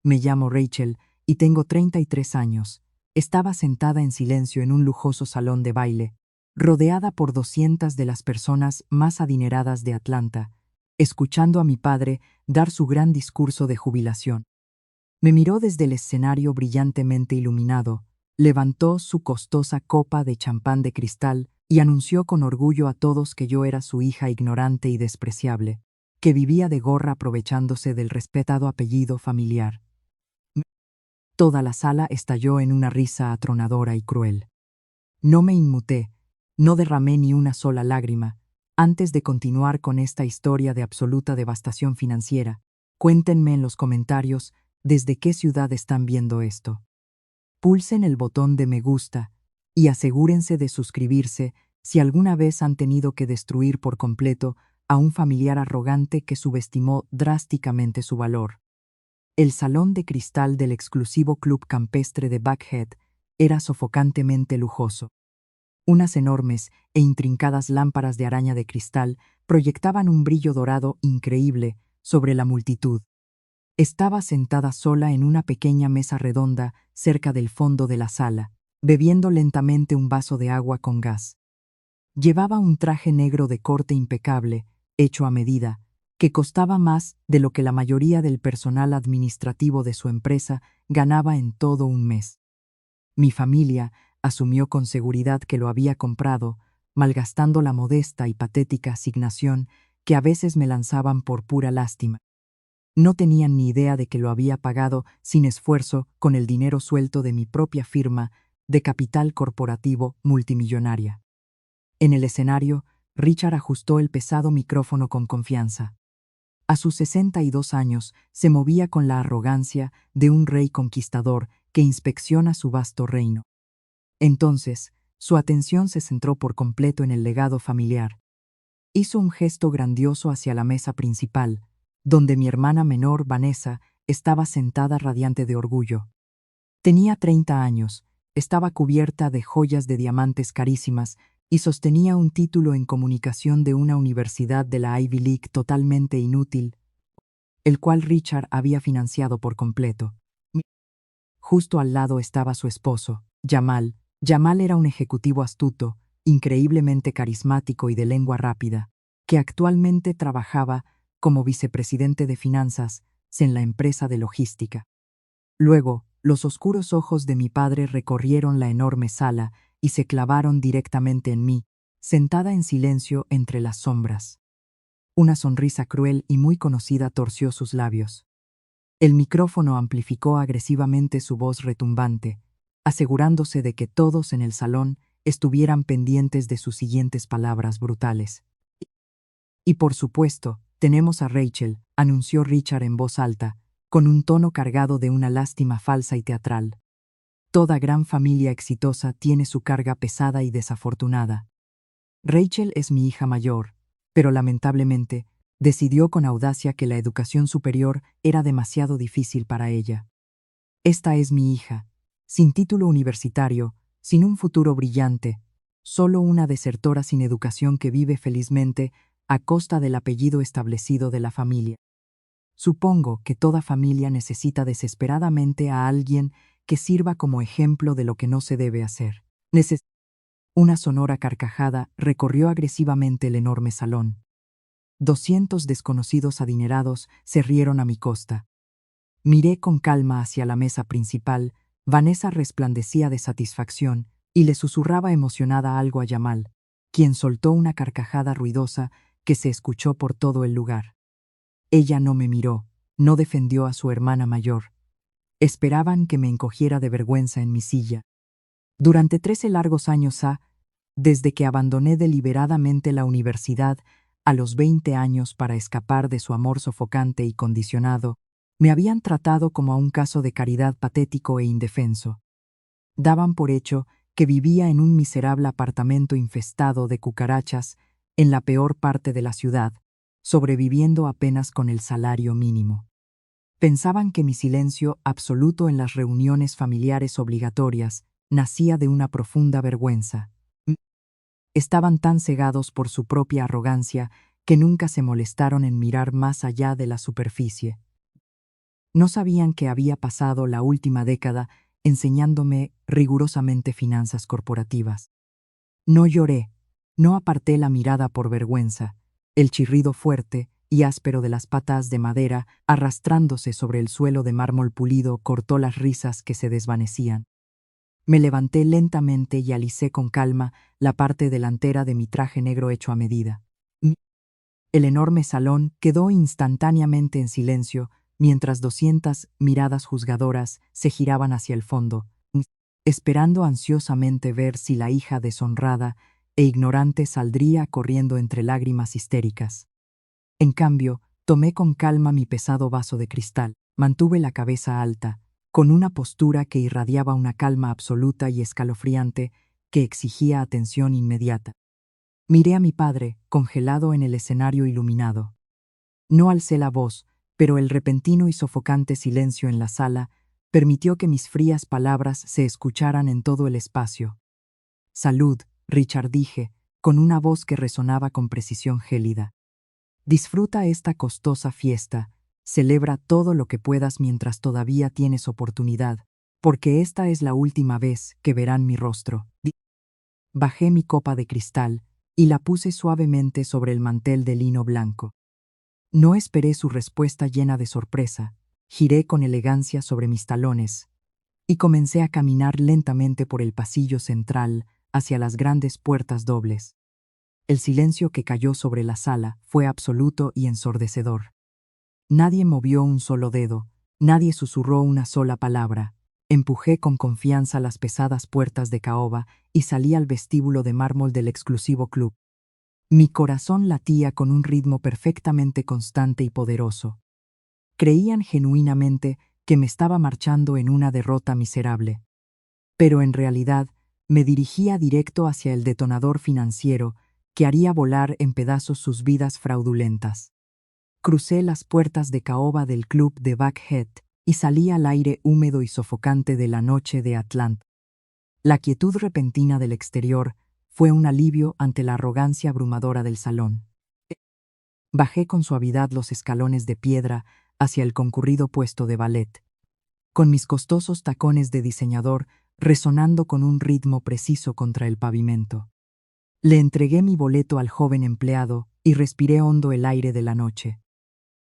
Me llamo Rachel y tengo 33 años. Estaba sentada en silencio en un lujoso salón de baile, rodeada por 200 de las personas más adineradas de Atlanta, escuchando a mi padre dar su gran discurso de jubilación. Me miró desde el escenario brillantemente iluminado, levantó su costosa copa de champán de cristal y anunció con orgullo a todos que yo era su hija ignorante y despreciable, que vivía de gorra aprovechándose del respetado apellido familiar. Toda la sala estalló en una risa atronadora y cruel. No me inmuté, no derramé ni una sola lágrima. Antes de continuar con esta historia de absoluta devastación financiera, cuéntenme en los comentarios desde qué ciudad están viendo esto. Pulsen el botón de me gusta y asegúrense de suscribirse si alguna vez han tenido que destruir por completo a un familiar arrogante que subestimó drásticamente su valor. El salón de cristal del exclusivo club campestre de Buckhead era sofocantemente lujoso. Unas enormes e intrincadas lámparas de araña de cristal proyectaban un brillo dorado increíble sobre la multitud. Estaba sentada sola en una pequeña mesa redonda cerca del fondo de la sala, bebiendo lentamente un vaso de agua con gas. Llevaba un traje negro de corte impecable, hecho a medida, que costaba más de lo que la mayoría del personal administrativo de su empresa ganaba en todo un mes. Mi familia asumió con seguridad que lo había comprado, malgastando la modesta y patética asignación que a veces me lanzaban por pura lástima. No tenían ni idea de que lo había pagado sin esfuerzo con el dinero suelto de mi propia firma de capital corporativo multimillonaria. En el escenario, Richard ajustó el pesado micrófono con confianza. A sus 62 años se movía con la arrogancia de un rey conquistador que inspecciona su vasto reino. Entonces, su atención se centró por completo en el legado familiar. Hizo un gesto grandioso hacia la mesa principal, donde mi hermana menor, Vanessa, estaba sentada radiante de orgullo. Tenía 30 años, estaba cubierta de joyas de diamantes carísimas y sostenía un título en comunicación de una universidad de la Ivy League totalmente inútil, el cual Richard había financiado por completo. Justo al lado estaba su esposo, Jamal. Jamal era un ejecutivo astuto, increíblemente carismático y de lengua rápida, que actualmente trabajaba como vicepresidente de finanzas en la empresa de logística. Luego, los oscuros ojos de mi padre recorrieron la enorme sala y se clavaron directamente en mí, sentada en silencio entre las sombras. Una sonrisa cruel y muy conocida torció sus labios. El micrófono amplificó agresivamente su voz retumbante, asegurándose de que todos en el salón estuvieran pendientes de sus siguientes palabras brutales. Y por supuesto, tenemos a Rachel, anunció Richard en voz alta, con un tono cargado de una lástima falsa y teatral. Toda gran familia exitosa tiene su carga pesada y desafortunada. Rachel es mi hija mayor, pero lamentablemente, decidió con audacia que la educación superior era demasiado difícil para ella. Esta es mi hija, sin título universitario, sin un futuro brillante, solo una desertora sin educación que vive felizmente a costa del apellido establecido de la familia. Supongo que toda familia necesita desesperadamente a alguien que sirva como ejemplo de lo que no se debe hacer. Una sonora carcajada recorrió agresivamente el enorme salón. 200 desconocidos adinerados se rieron a mi costa. Miré con calma hacia la mesa principal. Vanessa resplandecía de satisfacción y le susurraba emocionada algo a Jamal, quien soltó una carcajada ruidosa que se escuchó por todo el lugar. Ella no me miró, no defendió a su hermana mayor. Esperaban que me encogiera de vergüenza en mi silla. Durante 13 largos años desde que abandoné deliberadamente la universidad a los 20 años para escapar de su amor sofocante y condicionado, me habían tratado como a un caso de caridad patético e indefenso. Daban por hecho que vivía en un miserable apartamento infestado de cucarachas en la peor parte de la ciudad, sobreviviendo apenas con el salario mínimo. Pensaban que mi silencio absoluto en las reuniones familiares obligatorias nacía de una profunda vergüenza. Estaban tan cegados por su propia arrogancia que nunca se molestaron en mirar más allá de la superficie. No sabían que había pasado la última década enseñándome rigurosamente finanzas corporativas. No lloré, no aparté la mirada por vergüenza. El chirrido fuerte y áspero de las patas de madera arrastrándose sobre el suelo de mármol pulido cortó las risas que se desvanecían. Me levanté lentamente y alicé con calma la parte delantera de mi traje negro hecho a medida. El enorme salón quedó instantáneamente en silencio mientras 200 miradas juzgadoras se giraban hacia el fondo, esperando ansiosamente ver si la hija deshonrada e ignorante saldría corriendo entre lágrimas histéricas. En cambio, tomé con calma mi pesado vaso de cristal, mantuve la cabeza alta, con una postura que irradiaba una calma absoluta y escalofriante que exigía atención inmediata. Miré a mi padre, congelado en el escenario iluminado. No alcé la voz, pero el repentino y sofocante silencio en la sala permitió que mis frías palabras se escucharan en todo el espacio. «Salud», Richard, dije, con una voz que resonaba con precisión gélida. «Disfruta esta costosa fiesta, celebra todo lo que puedas mientras todavía tienes oportunidad, porque esta es la última vez que verán mi rostro». Bajé mi copa de cristal y la puse suavemente sobre el mantel de lino blanco. No esperé su respuesta llena de sorpresa, giré con elegancia sobre mis talones y comencé a caminar lentamente por el pasillo central hacia las grandes puertas dobles. El silencio que cayó sobre la sala fue absoluto y ensordecedor. Nadie movió un solo dedo, nadie susurró una sola palabra. Empujé con confianza las pesadas puertas de caoba y salí al vestíbulo de mármol del exclusivo club. Mi corazón latía con un ritmo perfectamente constante y poderoso. Creían genuinamente que me estaba marchando en una derrota miserable. Pero en realidad me dirigía directo hacia el detonador financiero que haría volar en pedazos sus vidas fraudulentas. Crucé las puertas de caoba del club de Buckhead y salí al aire húmedo y sofocante de la noche de Atlanta. La quietud repentina del exterior fue un alivio ante la arrogancia abrumadora del salón. Bajé con suavidad los escalones de piedra hacia el concurrido puesto de ballet, con mis costosos tacones de diseñador resonando con un ritmo preciso contra el pavimento. Le entregué mi boleto al joven empleado y respiré hondo el aire de la noche.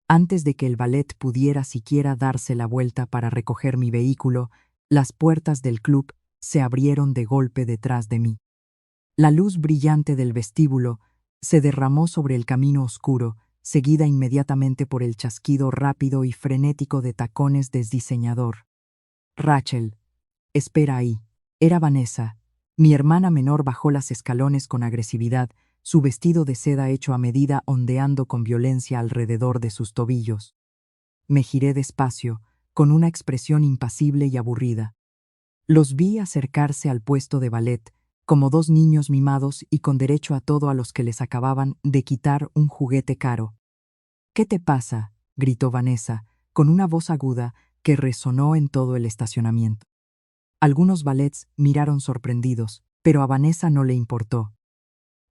Antes de que el ballet pudiera siquiera darse la vuelta para recoger mi vehículo, las puertas del club se abrieron de golpe detrás de mí. La luz brillante del vestíbulo se derramó sobre el camino oscuro, seguida inmediatamente por el chasquido rápido y frenético de tacones del diseñador. «Rachel, espera ahí». Era Vanessa. Mi hermana menor bajó las escalones con agresividad, su vestido de seda hecho a medida ondeando con violencia alrededor de sus tobillos. Me giré despacio, con una expresión impasible y aburrida. Los vi acercarse al puesto de ballet, como dos niños mimados y con derecho a todo a los que les acababan de quitar un juguete caro. «¿Qué te pasa?», gritó Vanessa, con una voz aguda que resonó en todo el estacionamiento. Algunos valets miraron sorprendidos, pero a Vanessa no le importó.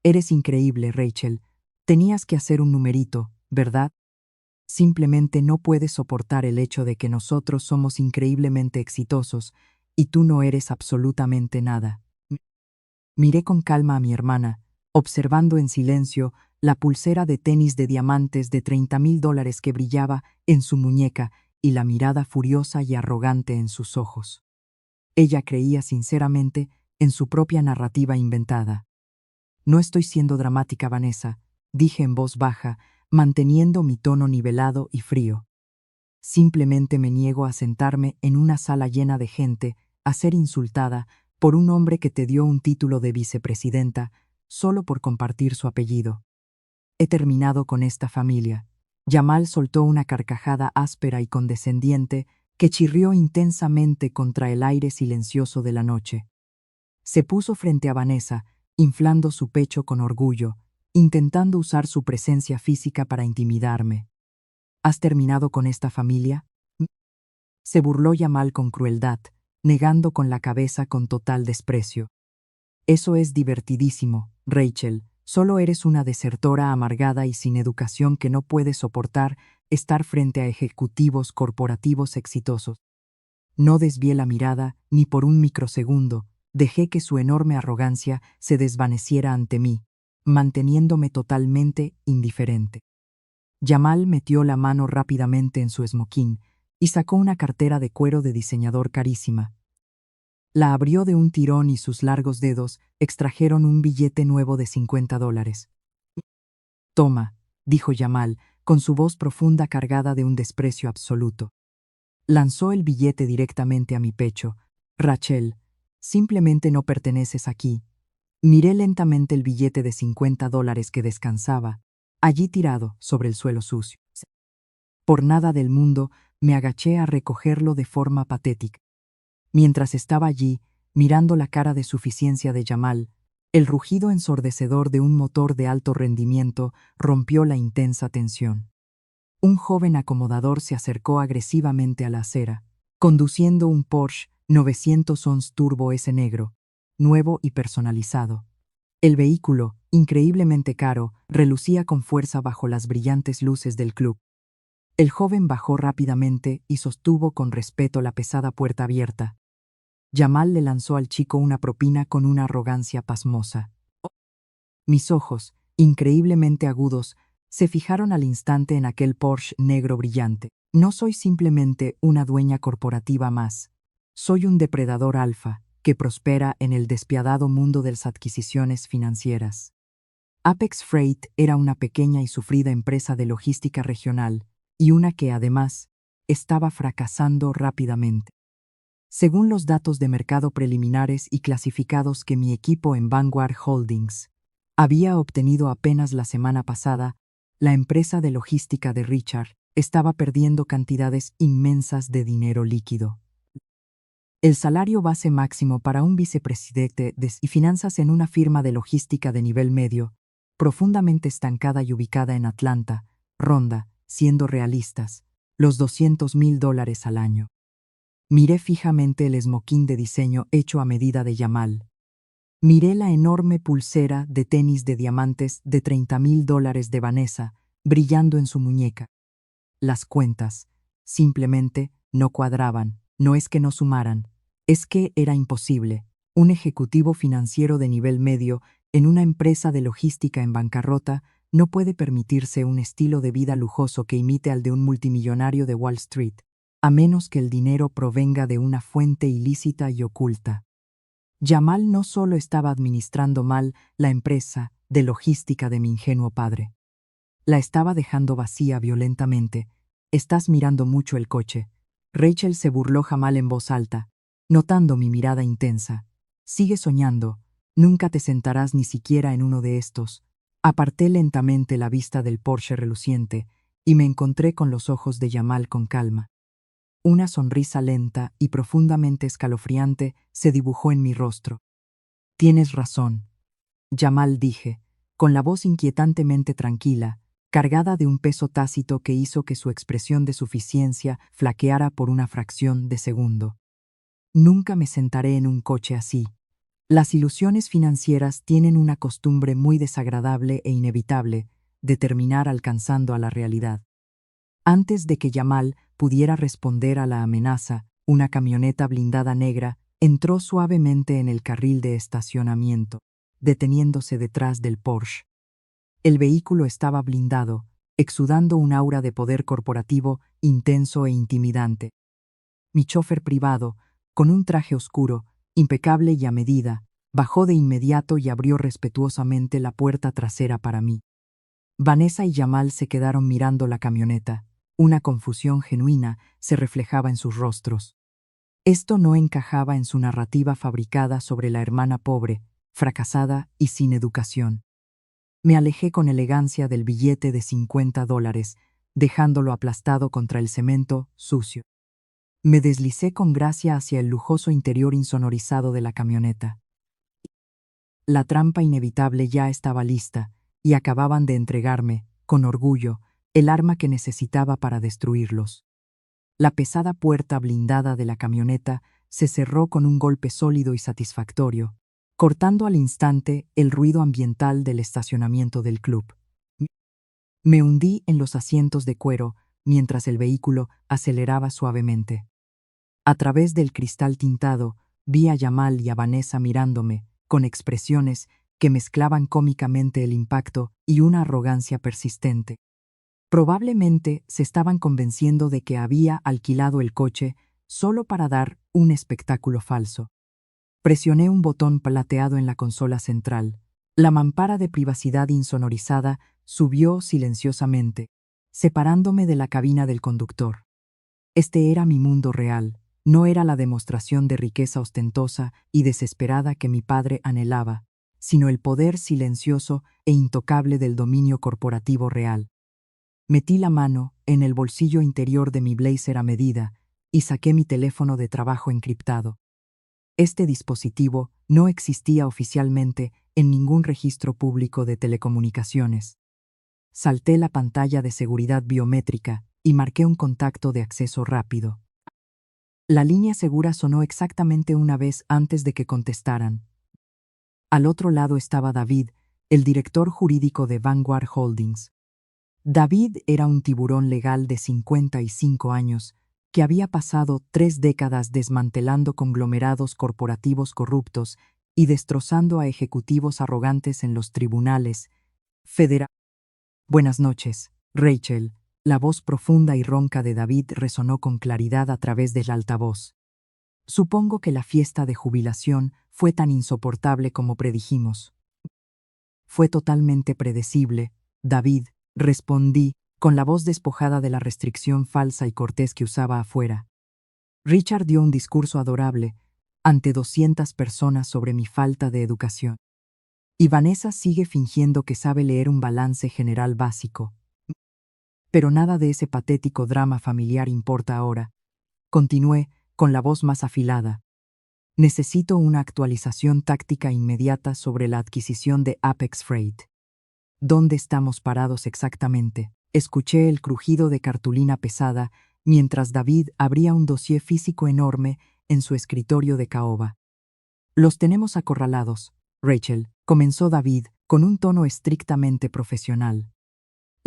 «Eres increíble, Rachel. Tenías que hacer un numerito, ¿verdad? Simplemente no puedes soportar el hecho de que nosotros somos increíblemente exitosos y tú no eres absolutamente nada». Miré con calma a mi hermana, observando en silencio la pulsera de tenis de diamantes de $30,000 que brillaba en su muñeca y la mirada furiosa y arrogante en sus ojos. Ella creía sinceramente en su propia narrativa inventada. «No estoy siendo dramática, Vanessa», dije en voz baja, manteniendo mi tono nivelado y frío. «Simplemente me niego a sentarme en una sala llena de gente, a ser insultada por un hombre que te dio un título de vicepresidenta solo por compartir su apellido. He terminado con esta familia». Jamal soltó una carcajada áspera y condescendiente que chirrió intensamente contra el aire silencioso de la noche. Se puso frente a Vanessa, inflando su pecho con orgullo, intentando usar su presencia física para intimidarme. «¿Has terminado con esta familia?». Se burló Jamal con crueldad, negando con la cabeza con total desprecio. «Eso es divertidísimo, Rachel. Solo eres una desertora amargada y sin educación que no puede soportar estar frente a ejecutivos corporativos exitosos. No desvié la mirada ni por un microsegundo, dejé que su enorme arrogancia se desvaneciera ante mí, manteniéndome totalmente indiferente. Jamal metió la mano rápidamente en su esmoquín y sacó una cartera de cuero de diseñador carísima. La abrió de un tirón y sus largos dedos extrajeron un billete nuevo de $50. «Toma», dijo Jamal, con su voz profunda cargada de un desprecio absoluto. Lanzó el billete directamente a mi pecho. «Rachel, simplemente no perteneces aquí». Miré lentamente el billete de $50 que descansaba, allí tirado sobre el suelo sucio. Por nada del mundo me agaché a recogerlo de forma patética. Mientras estaba allí, mirando la cara de suficiencia de Jamal, el rugido ensordecedor de un motor de alto rendimiento rompió la intensa tensión. Un joven acomodador se acercó agresivamente a la acera, conduciendo un Porsche 911 Turbo S negro, nuevo y personalizado. El vehículo, increíblemente caro, relucía con fuerza bajo las brillantes luces del club. El joven bajó rápidamente y sostuvo con respeto la pesada puerta abierta. Jamal le lanzó al chico una propina con una arrogancia pasmosa. Mis ojos, increíblemente agudos, se fijaron al instante en aquel Porsche negro brillante. No soy simplemente una dueña corporativa más. Soy un depredador alfa que prospera en el despiadado mundo de las adquisiciones financieras. Apex Freight era una pequeña y sufrida empresa de logística regional, y una que, además, estaba fracasando rápidamente. Según los datos de mercado preliminares y clasificados que mi equipo en Vanguard Holdings había obtenido apenas la semana pasada, la empresa de logística de Richard estaba perdiendo cantidades inmensas de dinero líquido. El salario base máximo para un vicepresidente de finanzas en una firma de logística de nivel medio, profundamente estancada y ubicada en Atlanta, ronda, siendo realistas, los $200,000 al año. Miré fijamente el esmoquín de diseño hecho a medida de Jamal. Miré la enorme pulsera de tenis de diamantes de $30,000 de Vanessa brillando en su muñeca. Las cuentas, simplemente, no cuadraban. No es que no sumaran, es que era imposible. Un ejecutivo financiero de nivel medio en una empresa de logística en bancarrota no puede permitirse un estilo de vida lujoso que imite al de un multimillonario de Wall Street, a menos que el dinero provenga de una fuente ilícita y oculta. Jamal no solo estaba administrando mal la empresa de logística de mi ingenuo padre. La estaba dejando vacía violentamente. «Estás mirando mucho el coche». Rachel se burló Jamal en voz alta, notando mi mirada intensa. «Sigue soñando. Nunca te sentarás ni siquiera en uno de estos». Aparté lentamente la vista del Porsche reluciente y me encontré con los ojos de Jamal con calma. Una sonrisa lenta y profundamente escalofriante se dibujó en mi rostro. «Tienes razón», Jamal dije, con la voz inquietantemente tranquila, cargada de un peso tácito que hizo que su expresión de suficiencia flaqueara por una fracción de segundo. «Nunca me sentaré en un coche así. Las ilusiones financieras tienen una costumbre muy desagradable e inevitable de terminar alcanzando a la realidad». Antes de que Jamal pudiera responder a la amenaza, una camioneta blindada negra entró suavemente en el carril de estacionamiento, deteniéndose detrás del Porsche. El vehículo estaba blindado, exudando un aura de poder corporativo intenso e intimidante. Mi chofer privado, con un traje oscuro, impecable y a medida, bajó de inmediato y abrió respetuosamente la puerta trasera para mí. Vanessa y Jamal se quedaron mirando la camioneta. Una confusión genuina se reflejaba en sus rostros. Esto no encajaba en su narrativa fabricada sobre la hermana pobre, fracasada y sin educación. Me alejé con elegancia del billete de $50, dejándolo aplastado contra el cemento sucio. Me deslicé con gracia hacia el lujoso interior insonorizado de la camioneta. La trampa inevitable ya estaba lista, y acababan de entregarme, con orgullo, el arma que necesitaba para destruirlos. La pesada puerta blindada de la camioneta se cerró con un golpe sólido y satisfactorio, cortando al instante el ruido ambiental del estacionamiento del club. Me hundí en los asientos de cuero, mientras el vehículo aceleraba suavemente. A través del cristal tintado, vi a Jamal y a Vanessa mirándome, con expresiones que mezclaban cómicamente el impacto y una arrogancia persistente. Probablemente se estaban convenciendo de que había alquilado el coche solo para dar un espectáculo falso. Presioné un botón plateado en la consola central. La mampara de privacidad insonorizada subió silenciosamente, separándome de la cabina del conductor. Este era mi mundo real, no era la demostración de riqueza ostentosa y desesperada que mi padre anhelaba, sino el poder silencioso e intocable del dominio corporativo real. Metí la mano en el bolsillo interior de mi blazer a medida y saqué mi teléfono de trabajo encriptado. Este dispositivo no existía oficialmente en ningún registro público de telecomunicaciones. Salté la pantalla de seguridad biométrica y marqué un contacto de acceso rápido. La línea segura sonó exactamente una vez antes de que contestaran. Al otro lado estaba David, el director jurídico de Vanguard Holdings. David era un tiburón legal de 55 años que había pasado 3 décadas desmantelando conglomerados corporativos corruptos y destrozando a ejecutivos arrogantes en los tribunales federales. Buenas noches, Rachel. La voz profunda y ronca de David resonó con claridad a través del altavoz. Supongo que la fiesta de jubilación fue tan insoportable como predijimos. Fue totalmente predecible, David, respondí, con la voz despojada de la restricción falsa y cortés que usaba afuera. Richard dio un discurso adorable ante 200 personas sobre mi falta de educación. Y Vanessa sigue fingiendo que sabe leer un balance general básico. Pero nada de ese patético drama familiar importa ahora. Continué, con la voz más afilada. Necesito una actualización táctica inmediata sobre la adquisición de Apex Freight. ¿Dónde estamos parados exactamente? Escuché el crujido de cartulina pesada mientras David abría un dossier físico enorme en su escritorio de caoba. Los tenemos acorralados, Rachel, comenzó David, con un tono estrictamente profesional.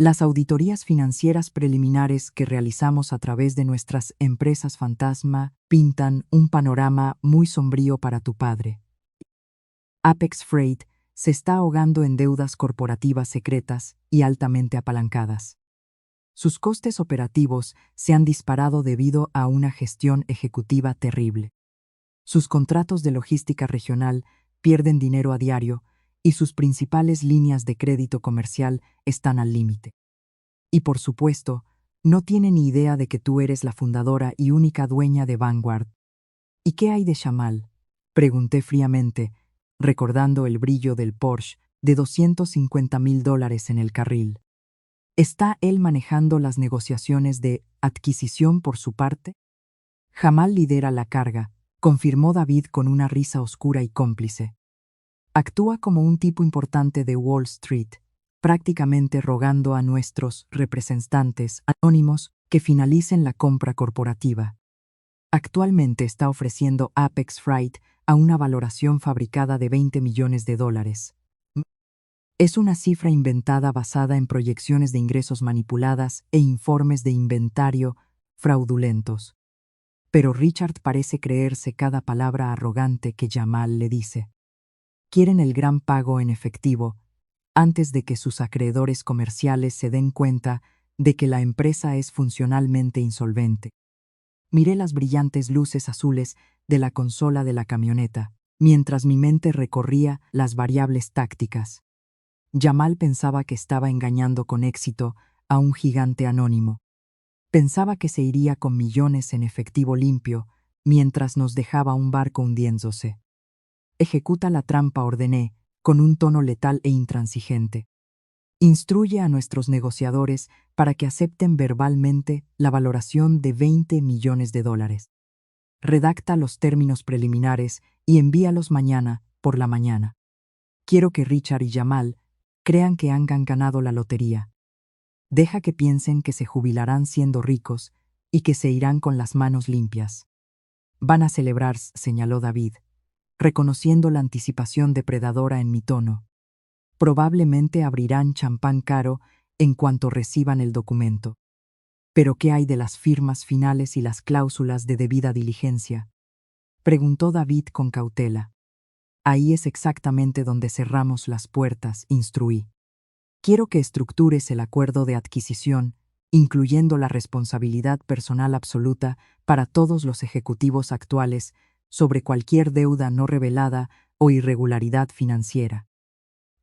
Las auditorías financieras preliminares que realizamos a través de nuestras empresas fantasma pintan un panorama muy sombrío para tu padre. Apex Freight se está ahogando en deudas corporativas secretas y altamente apalancadas. Sus costes operativos se han disparado debido a una gestión ejecutiva terrible. Sus contratos de logística regional pierden dinero a diario y sus principales líneas de crédito comercial están al límite. Y por supuesto, no tiene ni idea de que tú eres la fundadora y única dueña de Vanguard. ¿Y qué hay de Jamal?, pregunté fríamente, recordando el brillo del Porsche de $250,000 en el carril. ¿Está él manejando las negociaciones de adquisición por su parte? Jamal lidera la carga, confirmó David con una risa oscura y cómplice. Actúa como un tipo importante de Wall Street, prácticamente rogando a nuestros representantes anónimos que finalicen la compra corporativa. Actualmente está ofreciendo Apex Freight a una valoración fabricada de $20 millones. Es una cifra inventada basada en proyecciones de ingresos manipuladas e informes de inventario fraudulentos. Pero Richard parece creerse cada palabra arrogante que Jamal le dice. Quieren el gran pago en efectivo antes de que sus acreedores comerciales se den cuenta de que la empresa es funcionalmente insolvente. Miré las brillantes luces azules de la consola de la camioneta, mientras mi mente recorría las variables tácticas. Jamal pensaba que estaba engañando con éxito a un gigante anónimo. Pensaba que se iría con millones en efectivo limpio, mientras nos dejaba un barco hundiéndose. Ejecuta la trampa, ordené, con un tono letal e intransigente. Instruye a nuestros negociadores para que acepten verbalmente la valoración de $20 millones. Redacta los términos preliminares y envíalos mañana por la mañana. Quiero que Richard y Jamal crean que han ganado la lotería. Deja que piensen que se jubilarán siendo ricos y que se irán con las manos limpias. Van a celebrar, señaló David, reconociendo la anticipación depredadora en mi tono. Probablemente abrirán champán caro en cuanto reciban el documento. ¿Pero qué hay de las firmas finales y las cláusulas de debida diligencia?, preguntó David con cautela. Ahí es exactamente donde cerramos las puertas, instruí. Quiero que estructures el acuerdo de adquisición, incluyendo la responsabilidad personal absoluta para todos los ejecutivos actuales sobre cualquier deuda no revelada o irregularidad financiera.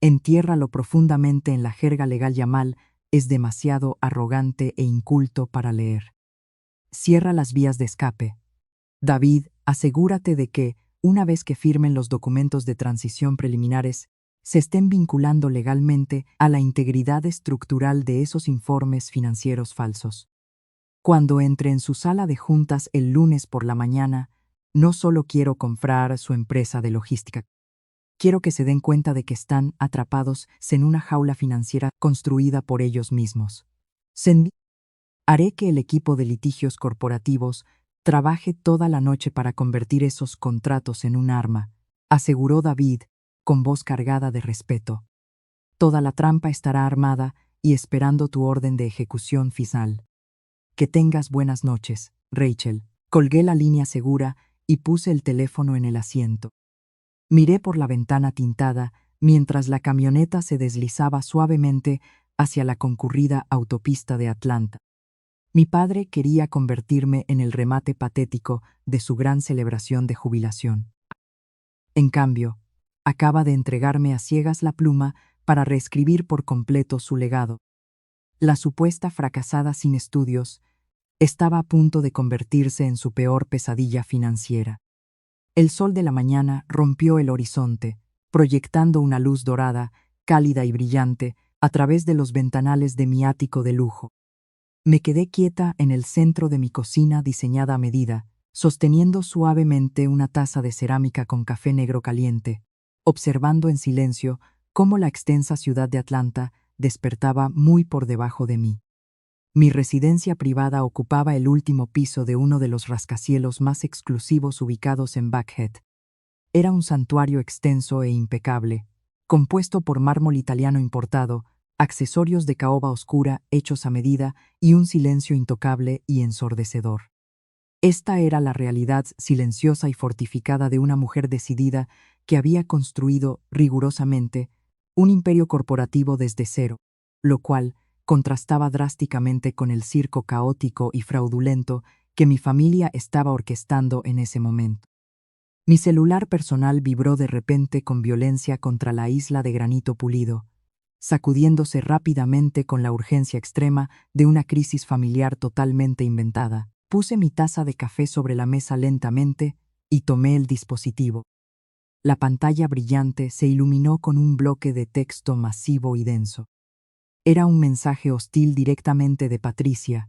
Entiérralo profundamente en la jerga legal. Yamal es demasiado arrogante e inculto para leer. Cierra las vías de escape. David, asegúrate de que, una vez que firmen los documentos de transición preliminares, se estén vinculando legalmente a la integridad estructural de esos informes financieros falsos. Cuando entre en su sala de juntas el lunes por la mañana, no solo quiero comprar su empresa de logística. Quiero que se den cuenta de que están atrapados en una jaula financiera construida por ellos mismos. Haré que el equipo de litigios corporativos trabaje toda la noche para convertir esos contratos en un arma, aseguró David, con voz cargada de respeto. Toda la trampa estará armada y esperando tu orden de ejecución final. Que tengas buenas noches, Rachel. Colgué la línea segura y puse el teléfono en el asiento. Miré por la ventana tintada mientras la camioneta se deslizaba suavemente hacia la concurrida autopista de Atlanta. Mi padre quería convertirme en el remate patético de su gran celebración de jubilación. En cambio, acaba de entregarme a ciegas la pluma para reescribir por completo su legado. La supuesta fracasada sin estudios estaba a punto de convertirse en su peor pesadilla financiera. El sol de la mañana rompió el horizonte, proyectando una luz dorada, cálida y brillante, a través de los ventanales de mi ático de lujo. Me quedé quieta en el centro de mi cocina diseñada a medida, sosteniendo suavemente una taza de cerámica con café negro caliente, observando en silencio cómo la extensa ciudad de Atlanta despertaba muy por debajo de mí. Mi residencia privada ocupaba el último piso de uno de los rascacielos más exclusivos ubicados en Buckhead. Era un santuario extenso e impecable, compuesto por mármol italiano importado, accesorios de caoba oscura hechos a medida y un silencio intocable y ensordecedor. Esta era la realidad silenciosa y fortificada de una mujer decidida que había construido rigurosamente un imperio corporativo desde cero, lo cual contrastaba drásticamente con el circo caótico y fraudulento que mi familia estaba orquestando en ese momento. Mi celular personal vibró de repente con violencia contra la isla de granito pulido, sacudiéndose rápidamente con la urgencia extrema de una crisis familiar totalmente inventada. Puse mi taza de café sobre la mesa lentamente y tomé el dispositivo. La pantalla brillante se iluminó con un bloque de texto masivo y denso. Era un mensaje hostil directamente de Patricia.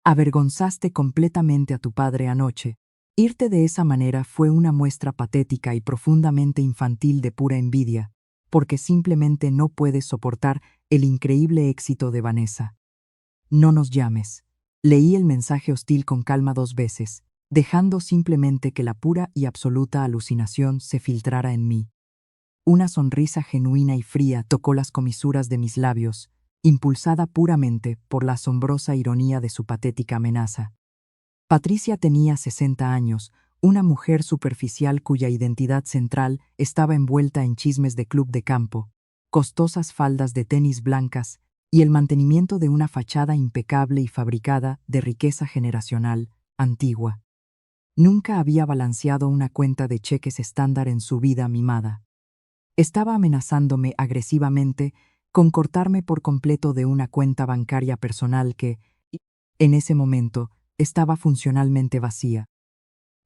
Avergonzaste completamente a tu padre anoche. Irte de esa manera fue una muestra patética y profundamente infantil de pura envidia, porque simplemente no puedes soportar el increíble éxito de Vanessa. No nos llames. Leí el mensaje hostil con calma 2 veces, dejando simplemente que la pura y absoluta alucinación se filtrara en mí. Una sonrisa genuina y fría tocó las comisuras de mis labios, impulsada puramente por la asombrosa ironía de su patética amenaza. Patricia tenía 60 años, una mujer superficial cuya identidad central estaba envuelta en chismes de club de campo, costosas faldas de tenis blancas y el mantenimiento de una fachada impecable y fabricada de riqueza generacional, antigua. Nunca había balanceado una cuenta de cheques estándar en su vida mimada. Estaba amenazándome agresivamente con cortarme por completo de una cuenta bancaria personal que, en ese momento, estaba funcionalmente vacía.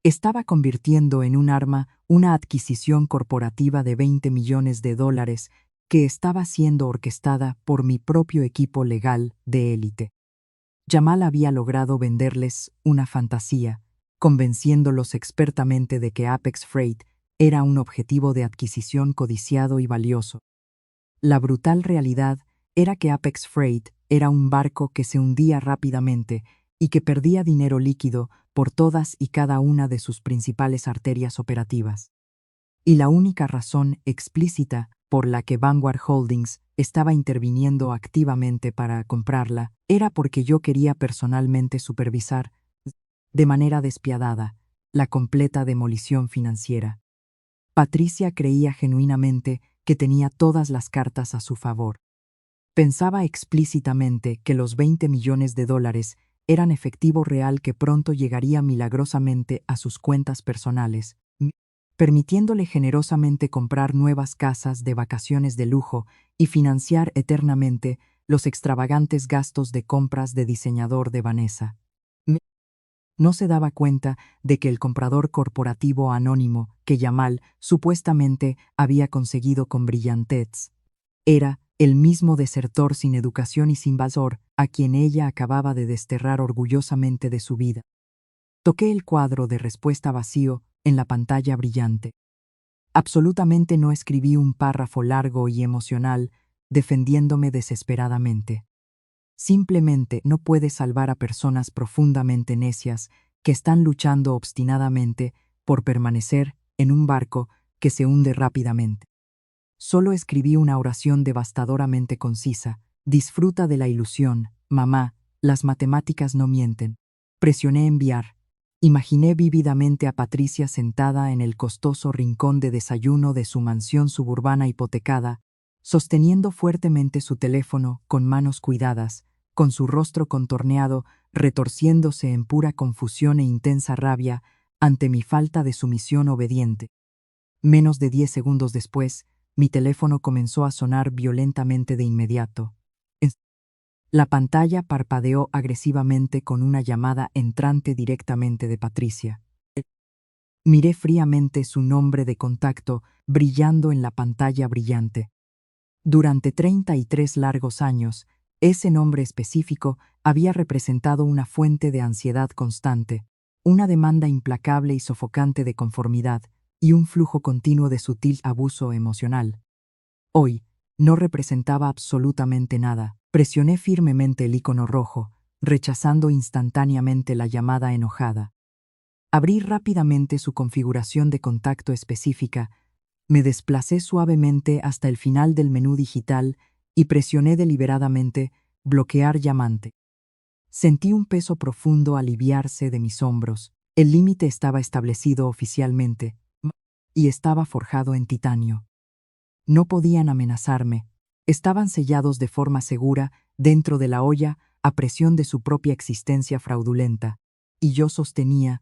Estaba convirtiendo en un arma una adquisición corporativa de $20 millones que estaba siendo orquestada por mi propio equipo legal de élite. Jamal había logrado venderles una fantasía, convenciéndolos expertamente de que Apex Freight era un objetivo de adquisición codiciado y valioso. La brutal realidad era que Apex Freight era un barco que se hundía rápidamente y que perdía dinero líquido por todas y cada una de sus principales arterias operativas. Y la única razón explícita por la que Vanguard Holdings estaba interviniendo activamente para comprarla, era porque yo quería personalmente supervisar, de manera despiadada, la completa demolición financiera. Patricia creía genuinamente que tenía todas las cartas a su favor. Pensaba explícitamente que los 20 millones de dólares eran efectivo real que pronto llegaría milagrosamente a sus cuentas personales, permitiéndole generosamente comprar nuevas casas de vacaciones de lujo y financiar eternamente los extravagantes gastos de compras de diseñador de Vanessa. No se daba cuenta de que el comprador corporativo anónimo que Yamal supuestamente había conseguido con brillantez era el mismo desertor sin educación y sin valor a quien ella acababa de desterrar orgullosamente de su vida. Toqué el cuadro de respuesta vacío en la pantalla brillante. Absolutamente no escribí un párrafo largo y emocional defendiéndome desesperadamente. Simplemente no puedes salvar a personas profundamente necias que están luchando obstinadamente por permanecer en un barco que se hunde rápidamente. Solo escribí una oración devastadoramente concisa. Disfruta de la ilusión, mamá, las matemáticas no mienten. Presioné enviar. Imaginé vívidamente a Patricia sentada en el costoso rincón de desayuno de su mansión suburbana hipotecada, sosteniendo fuertemente su teléfono con manos cuidadas, con su rostro contorneado, retorciéndose en pura confusión e intensa rabia ante mi falta de sumisión obediente. Menos de 10 segundos después, mi teléfono comenzó a sonar violentamente de inmediato. La pantalla parpadeó agresivamente con una llamada entrante directamente de Patricia. Miré fríamente su nombre de contacto brillando en la pantalla brillante. Durante 33 largos años, ese nombre específico había representado una fuente de ansiedad constante, una demanda implacable y sofocante de conformidad, y un flujo continuo de sutil abuso emocional. Hoy, no representaba absolutamente nada. Presioné firmemente el icono rojo, rechazando instantáneamente la llamada enojada. Abrí rápidamente su configuración de contacto específica, me desplacé suavemente hasta el final del menú digital y presioné deliberadamente bloquear llamante. Sentí un peso profundo aliviarse de mis hombros. El límite estaba establecido oficialmente y estaba forjado en titanio. No podían amenazarme. Estaban sellados de forma segura dentro de la olla a presión de su propia existencia fraudulenta, y yo sostenía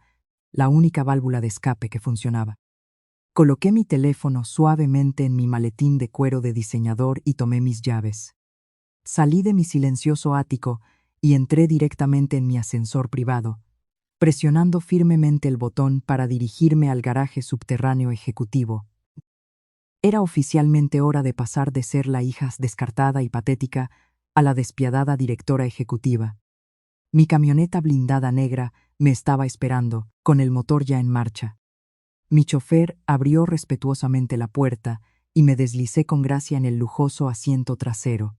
la única válvula de escape que funcionaba. Coloqué mi teléfono suavemente en mi maletín de cuero de diseñador y tomé mis llaves. Salí de mi silencioso ático y entré directamente en mi ascensor privado, presionando firmemente el botón para dirigirme al garaje subterráneo ejecutivo. Era oficialmente hora de pasar de ser la hija descartada y patética a la despiadada directora ejecutiva. Mi camioneta blindada negra me estaba esperando, con el motor ya en marcha. Mi chofer abrió respetuosamente la puerta y me deslicé con gracia en el lujoso asiento trasero.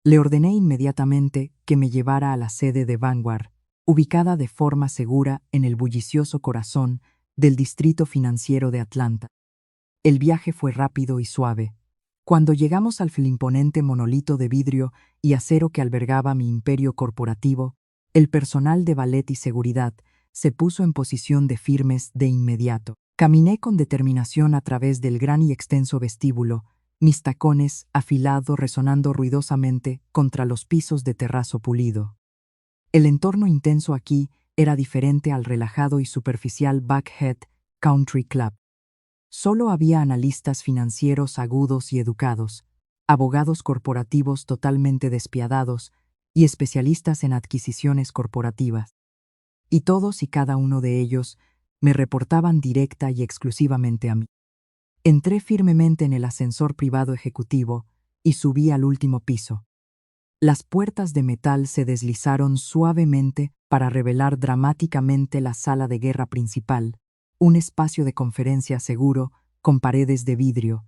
Le ordené inmediatamente que me llevara a la sede de Vanguard, ubicada de forma segura en el bullicioso corazón del distrito financiero de Atlanta. El viaje fue rápido y suave. Cuando llegamos al imponente monolito de vidrio y acero que albergaba mi imperio corporativo, el personal de ballet y seguridad se puso en posición de firmes de inmediato. Caminé con determinación a través del gran y extenso vestíbulo, mis tacones afilados resonando ruidosamente contra los pisos de terrazo pulido. El entorno intenso aquí era diferente al relajado y superficial Buckhead Country Club. Solo había analistas financieros agudos y educados, abogados corporativos totalmente despiadados y especialistas en adquisiciones corporativas. Y todos y cada uno de ellos me reportaban directa y exclusivamente a mí. Entré firmemente en el ascensor privado ejecutivo y subí al último piso. Las puertas de metal se deslizaron suavemente para revelar dramáticamente la sala de guerra principal, un espacio de conferencia seguro con paredes de vidrio,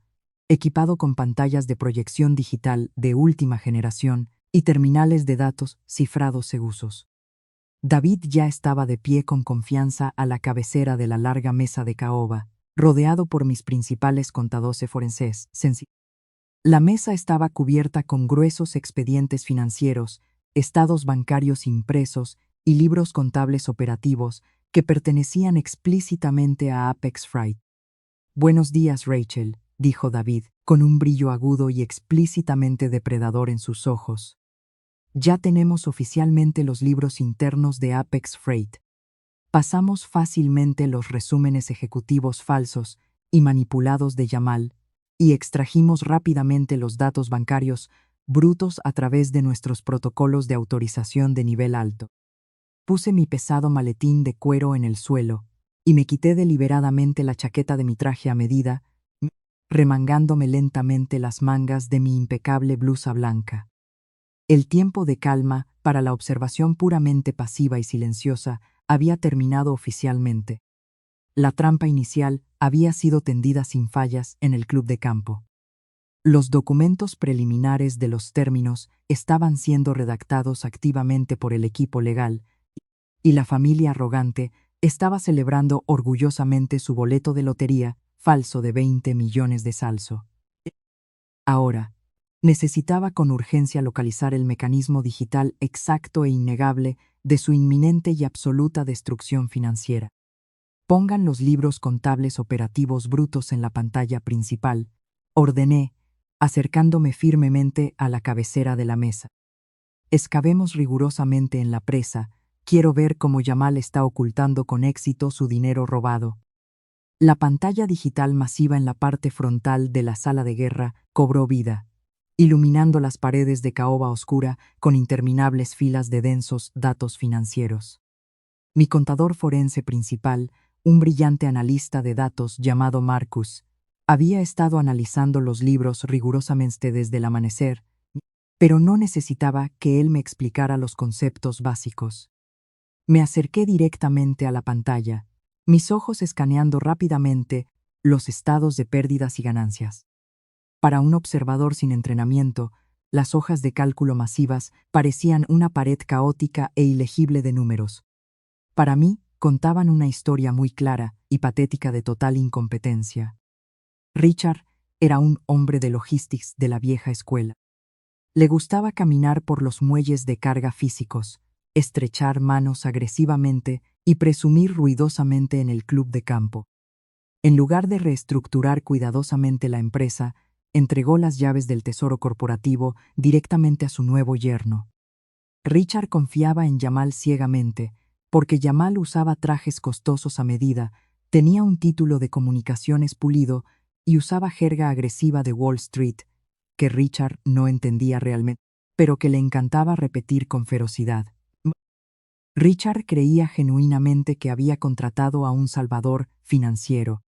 equipado con pantallas de proyección digital de última generación y terminales de datos cifrados seguros. David ya estaba de pie con confianza a la cabecera de la larga mesa de caoba, rodeado por mis principales contadores forenses. La mesa estaba cubierta con gruesos expedientes financieros, estados bancarios impresos y libros contables operativos que pertenecían explícitamente a Apex Freight. «Buenos días, Rachel», dijo David, con un brillo agudo y explícitamente depredador en sus ojos. «Ya tenemos oficialmente los libros internos de Apex Freight. Pasamos fácilmente los resúmenes ejecutivos falsos y manipulados de Jamal y extrajimos rápidamente los datos bancarios brutos a través de nuestros protocolos de autorización de nivel alto». Puse mi pesado maletín de cuero en el suelo y me quité deliberadamente la chaqueta de mi traje a medida, remangándome lentamente las mangas de mi impecable blusa blanca. El tiempo de calma para la observación puramente pasiva y silenciosa había terminado oficialmente. La trampa inicial había sido tendida sin fallas en el club de campo. Los documentos preliminares de los términos estaban siendo redactados activamente por el equipo legal y la familia arrogante estaba celebrando orgullosamente su boleto de lotería falso de 20 millones de salso. Ahora, necesitaba con urgencia localizar el mecanismo digital exacto e innegable de su inminente y absoluta destrucción financiera. «Pongan los libros contables operativos brutos en la pantalla principal», ordené, acercándome firmemente a la cabecera de la mesa. «Excavemos rigurosamente en la presa. Quiero ver cómo Jamal está ocultando con éxito su dinero robado». La pantalla digital masiva en la parte frontal de la sala de guerra cobró vida, iluminando las paredes de caoba oscura con interminables filas de densos datos financieros. Mi contador forense principal, un brillante analista de datos llamado Marcus, había estado analizando los libros rigurosamente desde el amanecer, pero no necesitaba que él me explicara los conceptos básicos. Me acerqué directamente a la pantalla, mis ojos escaneando rápidamente los estados de pérdidas y ganancias. Para un observador sin entrenamiento, las hojas de cálculo masivas parecían una pared caótica e ilegible de números. Para mí, contaban una historia muy clara y patética de total incompetencia. Richard era un hombre de logistics de la vieja escuela. Le gustaba caminar por los muelles de carga físicos, estrechar manos agresivamente y presumir ruidosamente en el club de campo. En lugar de reestructurar cuidadosamente la empresa, entregó las llaves del tesoro corporativo directamente a su nuevo yerno. Richard confiaba en Jamal ciegamente, porque Jamal usaba trajes costosos a medida, tenía un título de comunicaciones pulido y usaba jerga agresiva de Wall Street, que Richard no entendía realmente, pero que le encantaba repetir con ferocidad. Richard creía genuinamente que había contratado a un salvador financiero.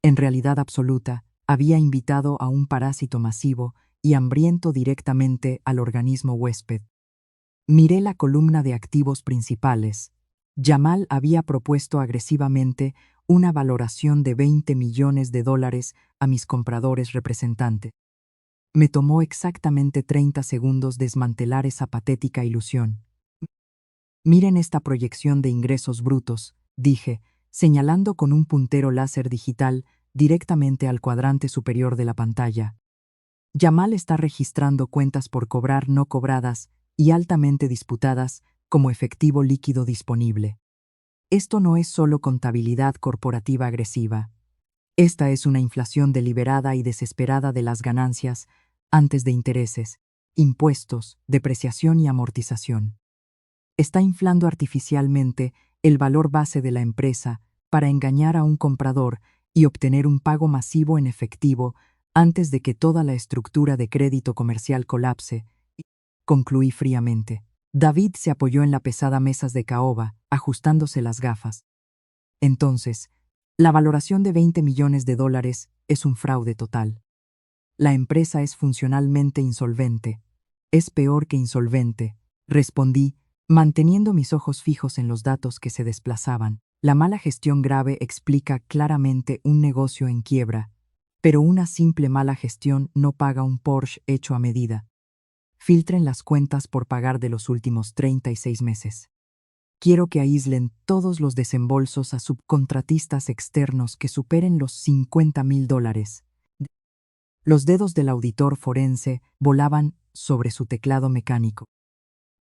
En realidad absoluta, había invitado a un parásito masivo y hambriento directamente al organismo huésped. Miré la columna de activos principales. Jamal había propuesto agresivamente una valoración de 20 millones de dólares a mis compradores representantes. Me tomó exactamente 30 segundos desmantelar esa patética ilusión. «Miren esta proyección de ingresos brutos», dije, señalando con un puntero láser digital directamente al cuadrante superior de la pantalla. «Jamal está registrando cuentas por cobrar no cobradas y altamente disputadas como efectivo líquido disponible. Esto no es solo contabilidad corporativa agresiva. Esta es una inflación deliberada y desesperada de las ganancias antes de intereses, impuestos, depreciación y amortización. Está inflando artificialmente el valor base de la empresa para engañar a un comprador y obtener un pago masivo en efectivo antes de que toda la estructura de crédito comercial colapse», concluí fríamente. David se apoyó en la pesada mesa de caoba, ajustándose las gafas. «Entonces, la valoración de 20 millones de dólares es un fraude total. La empresa es funcionalmente insolvente. Es peor que insolvente», respondí, manteniendo mis ojos fijos en los datos que se desplazaban. «La mala gestión grave explica claramente un negocio en quiebra, pero una simple mala gestión no paga un Porsche hecho a medida. Filtren las cuentas por pagar de los últimos 36 meses. Quiero que aíslen todos los desembolsos a subcontratistas externos que superen los $50,000. Los dedos del auditor forense volaban sobre su teclado mecánico.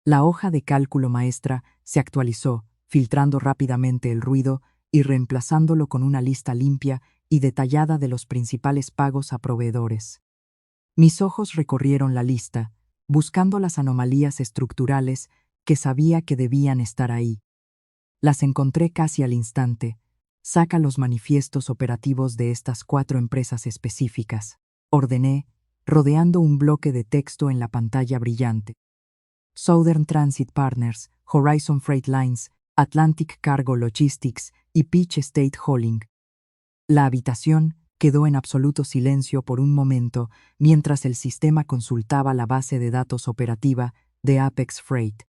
La hoja de cálculo maestra se actualizó, filtrando rápidamente el ruido y reemplazándolo con una lista limpia y detallada de los principales pagos a proveedores. Mis ojos recorrieron la lista, buscando las anomalías estructurales que sabía que debían estar ahí. Las encontré casi al instante. Saca los manifiestos operativos de estas 4 empresas específicas, ordené, rodeando un bloque de texto en la pantalla brillante. Southern Transit Partners, Horizon Freight Lines, Atlantic Cargo Logistics y Peach State Hauling. La habitación quedó en absoluto silencio por un momento mientras el sistema consultaba la base de datos operativa de Apex Freight.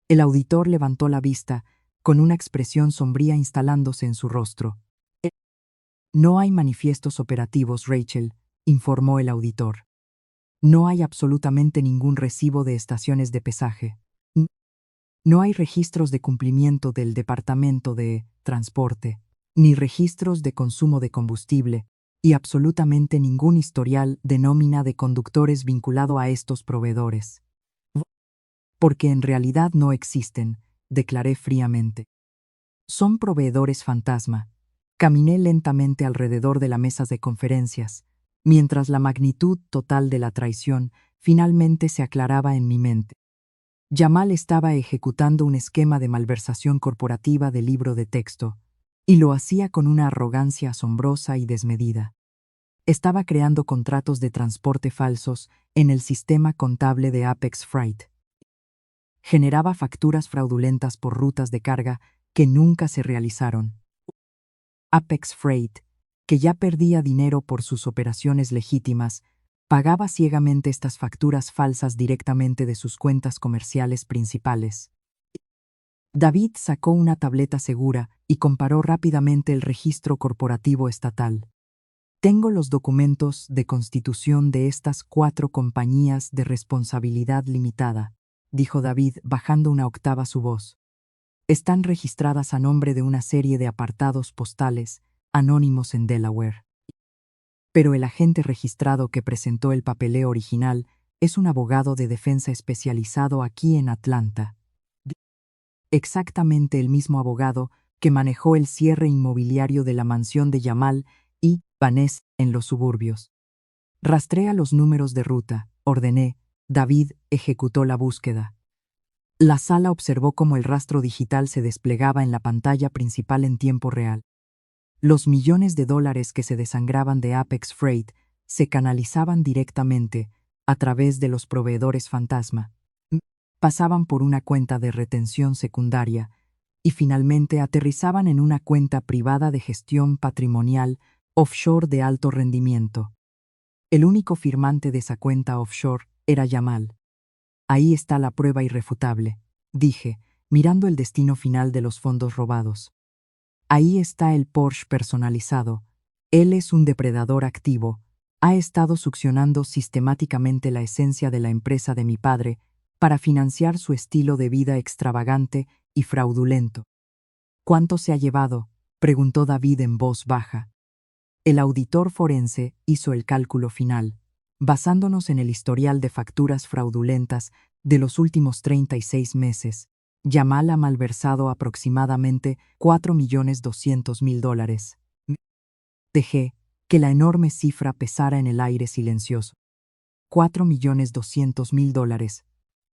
El auditor levantó la vista, con una expresión sombría instalándose en su rostro. No hay manifiestos operativos, Rachel, informó el auditor. No hay absolutamente ningún recibo de estaciones de pesaje. No hay registros de cumplimiento del Departamento de Transporte, ni registros de consumo de combustible, y absolutamente ningún historial de nómina de conductores vinculado a estos proveedores. Porque en realidad no existen, declaré fríamente. Son proveedores fantasma. Caminé lentamente alrededor de la mesa de conferencias, mientras la magnitud total de la traición finalmente se aclaraba en mi mente. Yamal estaba ejecutando un esquema de malversación corporativa de libro de texto, y lo hacía con una arrogancia asombrosa y desmedida. Estaba creando contratos de transporte falsos en el sistema contable de Apex Freight. Generaba facturas fraudulentas por rutas de carga que nunca se realizaron. Apex Freight, que ya perdía dinero por sus operaciones legítimas, pagaba ciegamente estas facturas falsas directamente de sus cuentas comerciales principales. David sacó una tableta segura y comparó rápidamente el registro corporativo estatal. Tengo los documentos de constitución de estas 4 compañías de responsabilidad limitada, dijo David bajando una octava su voz. Están registradas a nombre de una serie de apartados postales anónimos en Delaware. Pero el agente registrado que presentó el papeleo original es un abogado de defensa especializado aquí en Atlanta. Exactamente el mismo abogado que manejó el cierre inmobiliario de la mansión de Yamal y Vanessa en los suburbios. Rastrea los números de ruta, ordené. David ejecutó la búsqueda. La sala observó cómo el rastro digital se desplegaba en la pantalla principal en tiempo real. Los millones de dólares que se desangraban de Apex Freight se canalizaban directamente, a través de los proveedores fantasma, pasaban por una cuenta de retención secundaria y finalmente aterrizaban en una cuenta privada de gestión patrimonial offshore de alto rendimiento. El único firmante de esa cuenta offshore era Yamal. Ahí está la prueba irrefutable, dije, mirando el destino final de los fondos robados. Ahí está el Porsche personalizado. Él es un depredador activo. Ha estado succionando sistemáticamente la esencia de la empresa de mi padre para financiar su estilo de vida extravagante y fraudulento. ¿Cuánto se ha llevado?, preguntó David en voz baja. El auditor forense hizo el cálculo final, basándonos en el historial de facturas fraudulentas de los últimos 36 meses. Yamal ha malversado aproximadamente $4.200.000. Dejé que la enorme cifra pesara en el aire silencioso. $4.200.000.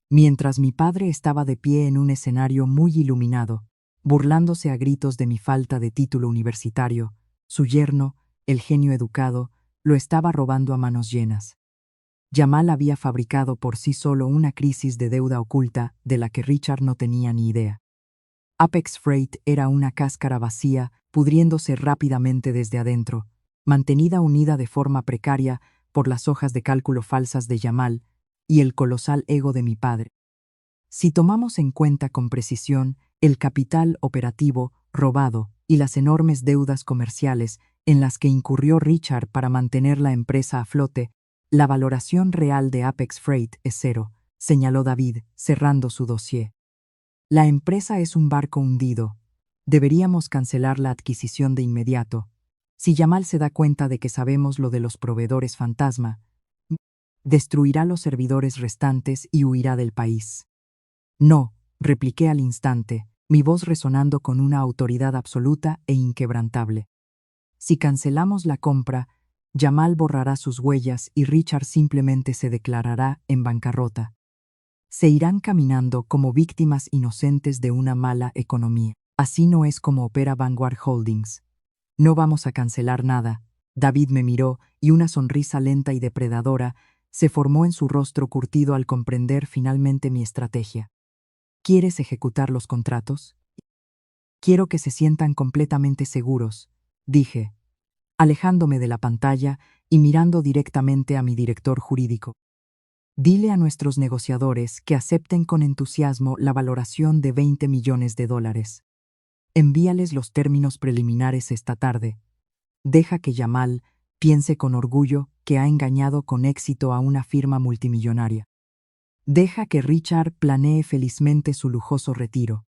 Mientras mi padre estaba de pie en un escenario muy iluminado, burlándose a gritos de mi falta de título universitario, su yerno, el genio educado, lo estaba robando a manos llenas. Yamal había fabricado por sí solo una crisis de deuda oculta de la que Richard no tenía ni idea. Apex Freight era una cáscara vacía, pudriéndose rápidamente desde adentro, mantenida unida de forma precaria por las hojas de cálculo falsas de Yamal y el colosal ego de mi padre. Si tomamos en cuenta con precisión el capital operativo robado y las enormes deudas comerciales en las que incurrió Richard para mantener la empresa a flote, la valoración real de Apex Freight es 0, señaló David, cerrando su dossier. La empresa es un barco hundido. Deberíamos cancelar la adquisición de inmediato. Si Yamal se da cuenta de que sabemos lo de los proveedores fantasma, destruirá los servidores restantes y huirá del país. No, repliqué al instante, mi voz resonando con una autoridad absoluta e inquebrantable. Si cancelamos la compra, Yamal borrará sus huellas y Richard simplemente se declarará en bancarrota. Se irán caminando como víctimas inocentes de una mala economía. Así no es como opera Vanguard Holdings. No vamos a cancelar nada. David me miró y una sonrisa lenta y depredadora se formó en su rostro curtido al comprender finalmente mi estrategia. ¿Quieres ejecutar los contratos? Quiero que se sientan completamente seguros, dije, alejándome de la pantalla y mirando directamente a mi director jurídico. Dile a nuestros negociadores que acepten con entusiasmo la valoración de $20 millones. Envíales los términos preliminares esta tarde. Deja que Yamal piense con orgullo que ha engañado con éxito a una firma multimillonaria. Deja que Richard planee felizmente su lujoso retiro.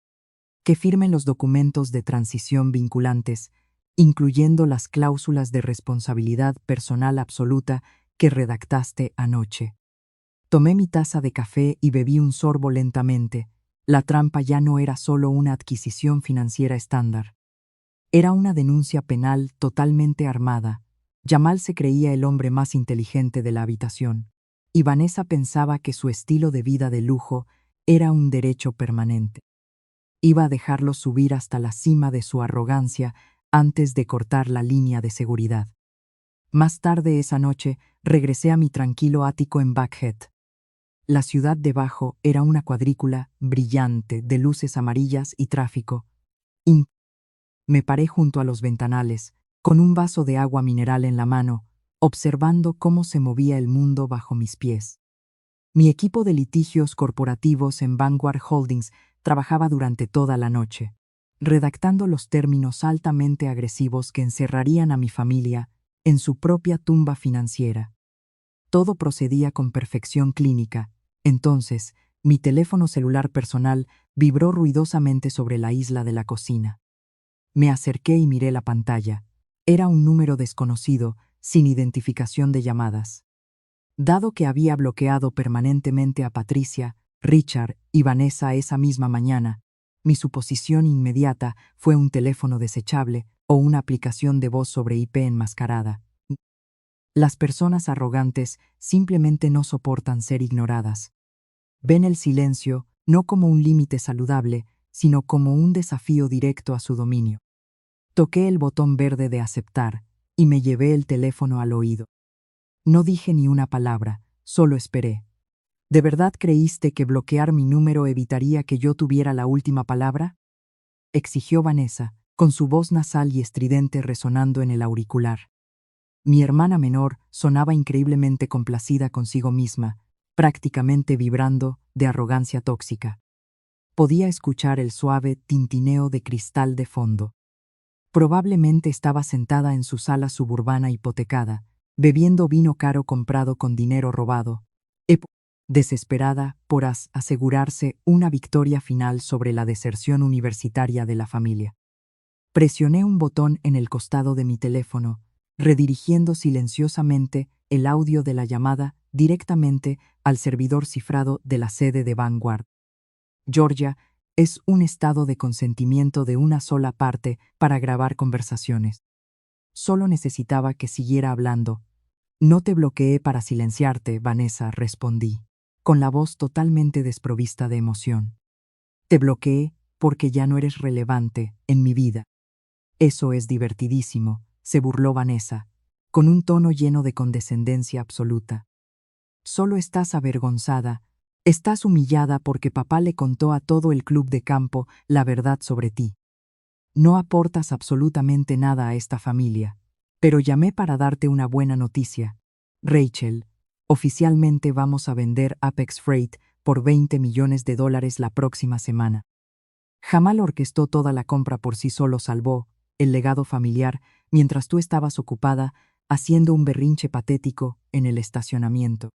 Que firmen los documentos de transición vinculantes, incluyendo las cláusulas de responsabilidad personal absoluta que redactaste anoche. Tomé mi taza de café y bebí un sorbo lentamente. La trampa ya no era solo una adquisición financiera estándar. Era una denuncia penal totalmente armada. Yamal se creía el hombre más inteligente de la habitación, y Vanessa pensaba que su estilo de vida de lujo era un derecho permanente. Iba a dejarlo subir hasta la cima de su arrogancia antes de cortar la línea de seguridad. Más tarde esa noche, regresé a mi tranquilo ático en Buckhead. La ciudad debajo era una cuadrícula brillante de luces amarillas y tráfico. Me paré junto a los ventanales, con un vaso de agua mineral en la mano, observando cómo se movía el mundo bajo mis pies. Mi equipo de litigios corporativos en Vanguard Holdings trabajaba durante toda la noche, redactando los términos altamente agresivos que encerrarían a mi familia en su propia tumba financiera. Todo procedía con perfección clínica. Entonces, mi teléfono celular personal vibró ruidosamente sobre la isla de la cocina. Me acerqué y miré la pantalla. Era un número desconocido, sin identificación de llamadas. Dado que había bloqueado permanentemente a Patricia, Richard y Vanessa esa misma mañana, mi suposición inmediata fue un teléfono desechable o una aplicación de voz sobre IP enmascarada. Las personas arrogantes simplemente no soportan ser ignoradas. Ven el silencio no como un límite saludable, sino como un desafío directo a su dominio. Toqué el botón verde de aceptar y me llevé el teléfono al oído. No dije ni una palabra, solo esperé. ¿De verdad creíste que bloquear mi número evitaría que yo tuviera la última palabra?, exigió Vanessa, con su voz nasal y estridente resonando en el auricular. Mi hermana menor sonaba increíblemente complacida consigo misma, prácticamente vibrando de arrogancia tóxica. Podía escuchar el suave tintineo de cristal de fondo. Probablemente estaba sentada en su sala suburbana hipotecada, bebiendo vino caro comprado con dinero robado, desesperada por asegurarse una victoria final sobre la deserción universitaria de la familia. Presioné un botón en el costado de mi teléfono, redirigiendo silenciosamente el audio de la llamada directamente al servidor cifrado de la sede de Vanguard. Georgia es un estado de consentimiento de una sola parte para grabar conversaciones. Solo necesitaba que siguiera hablando. No te bloqueé para silenciarte, Vanessa, respondí, con la voz totalmente desprovista de emoción. Te bloqueé porque ya no eres relevante en mi vida. Eso es divertidísimo, se burló Vanessa, con un tono lleno de condescendencia absoluta. Solo estás avergonzada, estás humillada porque papá le contó a todo el club de campo la verdad sobre ti. No aportas absolutamente nada a esta familia, pero llamé para darte una buena noticia. Rachel, oficialmente vamos a vender Apex Freight por $20 millones la próxima semana. Jamal orquestó toda la compra por sí solo, salvó el legado familiar mientras tú estabas ocupada haciendo un berrinche patético en el estacionamiento.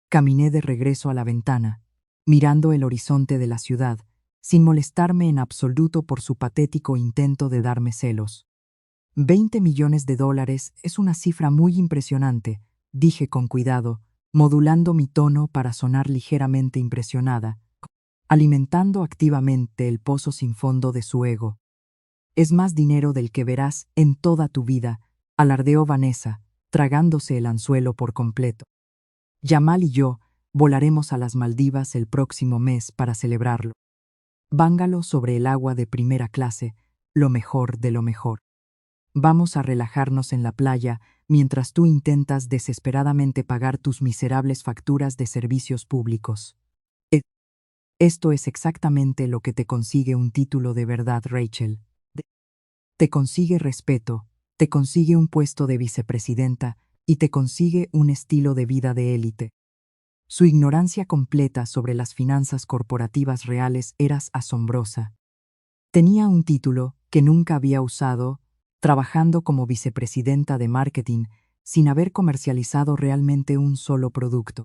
Caminé de regreso a la ventana, mirando el horizonte de la ciudad, sin molestarme en absoluto por su patético intento de darme celos. $20 millones es una cifra muy impresionante, dije con cuidado, modulando mi tono para sonar ligeramente impresionada, alimentando activamente el pozo sin fondo de su ego. Es más dinero del que verás en toda tu vida, alardeó Vanessa, tragándose el anzuelo por completo. Jamal y yo volaremos a las Maldivas el próximo mes para celebrarlo. Bungalow sobre el agua de primera clase, lo mejor de lo mejor. Vamos a relajarnos en la playa mientras tú intentas desesperadamente pagar tus miserables facturas de servicios públicos. Esto es exactamente lo que te consigue un título de verdad, Rachel. Te consigue respeto, te consigue un puesto de vicepresidenta y te consigue un estilo de vida de élite. Su ignorancia completa sobre las finanzas corporativas reales era asombrosa. Tenía un título que nunca había usado, trabajando como vicepresidenta de marketing sin haber comercializado realmente un solo producto.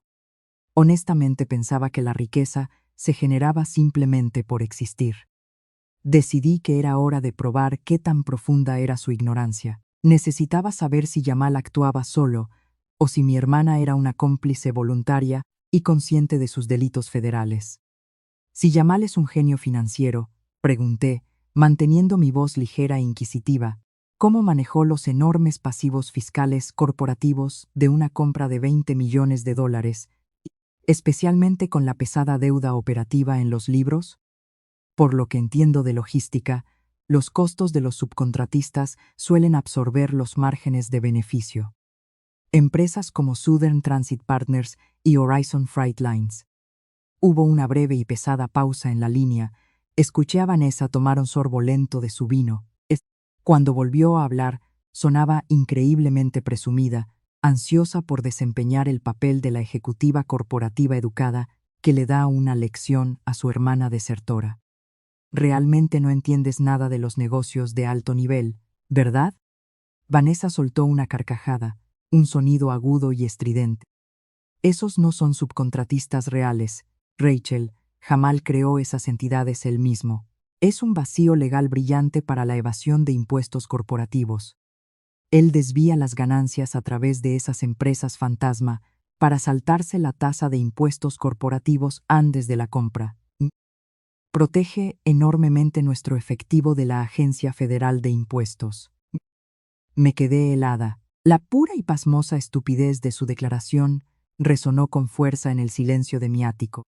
Honestamente pensaba que la riqueza se generaba simplemente por existir. Decidí que era hora de probar qué tan profunda era su ignorancia. Necesitaba saber si Jamal actuaba solo o si mi hermana era una cómplice voluntaria y consciente de sus delitos federales. Si Jamal es un genio financiero, pregunté, manteniendo mi voz ligera e inquisitiva, ¿cómo manejó los enormes pasivos fiscales corporativos de una compra de $20 millones, especialmente con la pesada deuda operativa en los libros? Por lo que entiendo de logística, los costos de los subcontratistas suelen absorber los márgenes de beneficio. Empresas como Southern Transit Partners y Horizon Freight Lines. Hubo una breve y pesada pausa en la línea. Escuché a Vanessa tomar un sorbo lento de su vino. Cuando volvió a hablar, sonaba increíblemente presumida, ansiosa por desempeñar el papel de la ejecutiva corporativa educada que le da una lección a su hermana desertora. Realmente no entiendes nada de los negocios de alto nivel, ¿verdad? Vanessa soltó una carcajada, un sonido agudo y estridente. Esos no son subcontratistas reales, Rachel. Jamal creó esas entidades él mismo. Es un vacío legal brillante para la evasión de impuestos corporativos. Él desvía las ganancias a través de esas empresas fantasma para saltarse la tasa de impuestos corporativos antes de la compra. Protege enormemente nuestro efectivo de la Agencia Federal de Impuestos. Me quedé helada. La pura y pasmosa estupidez de su declaración resonó con fuerza en el silencio de mi ático.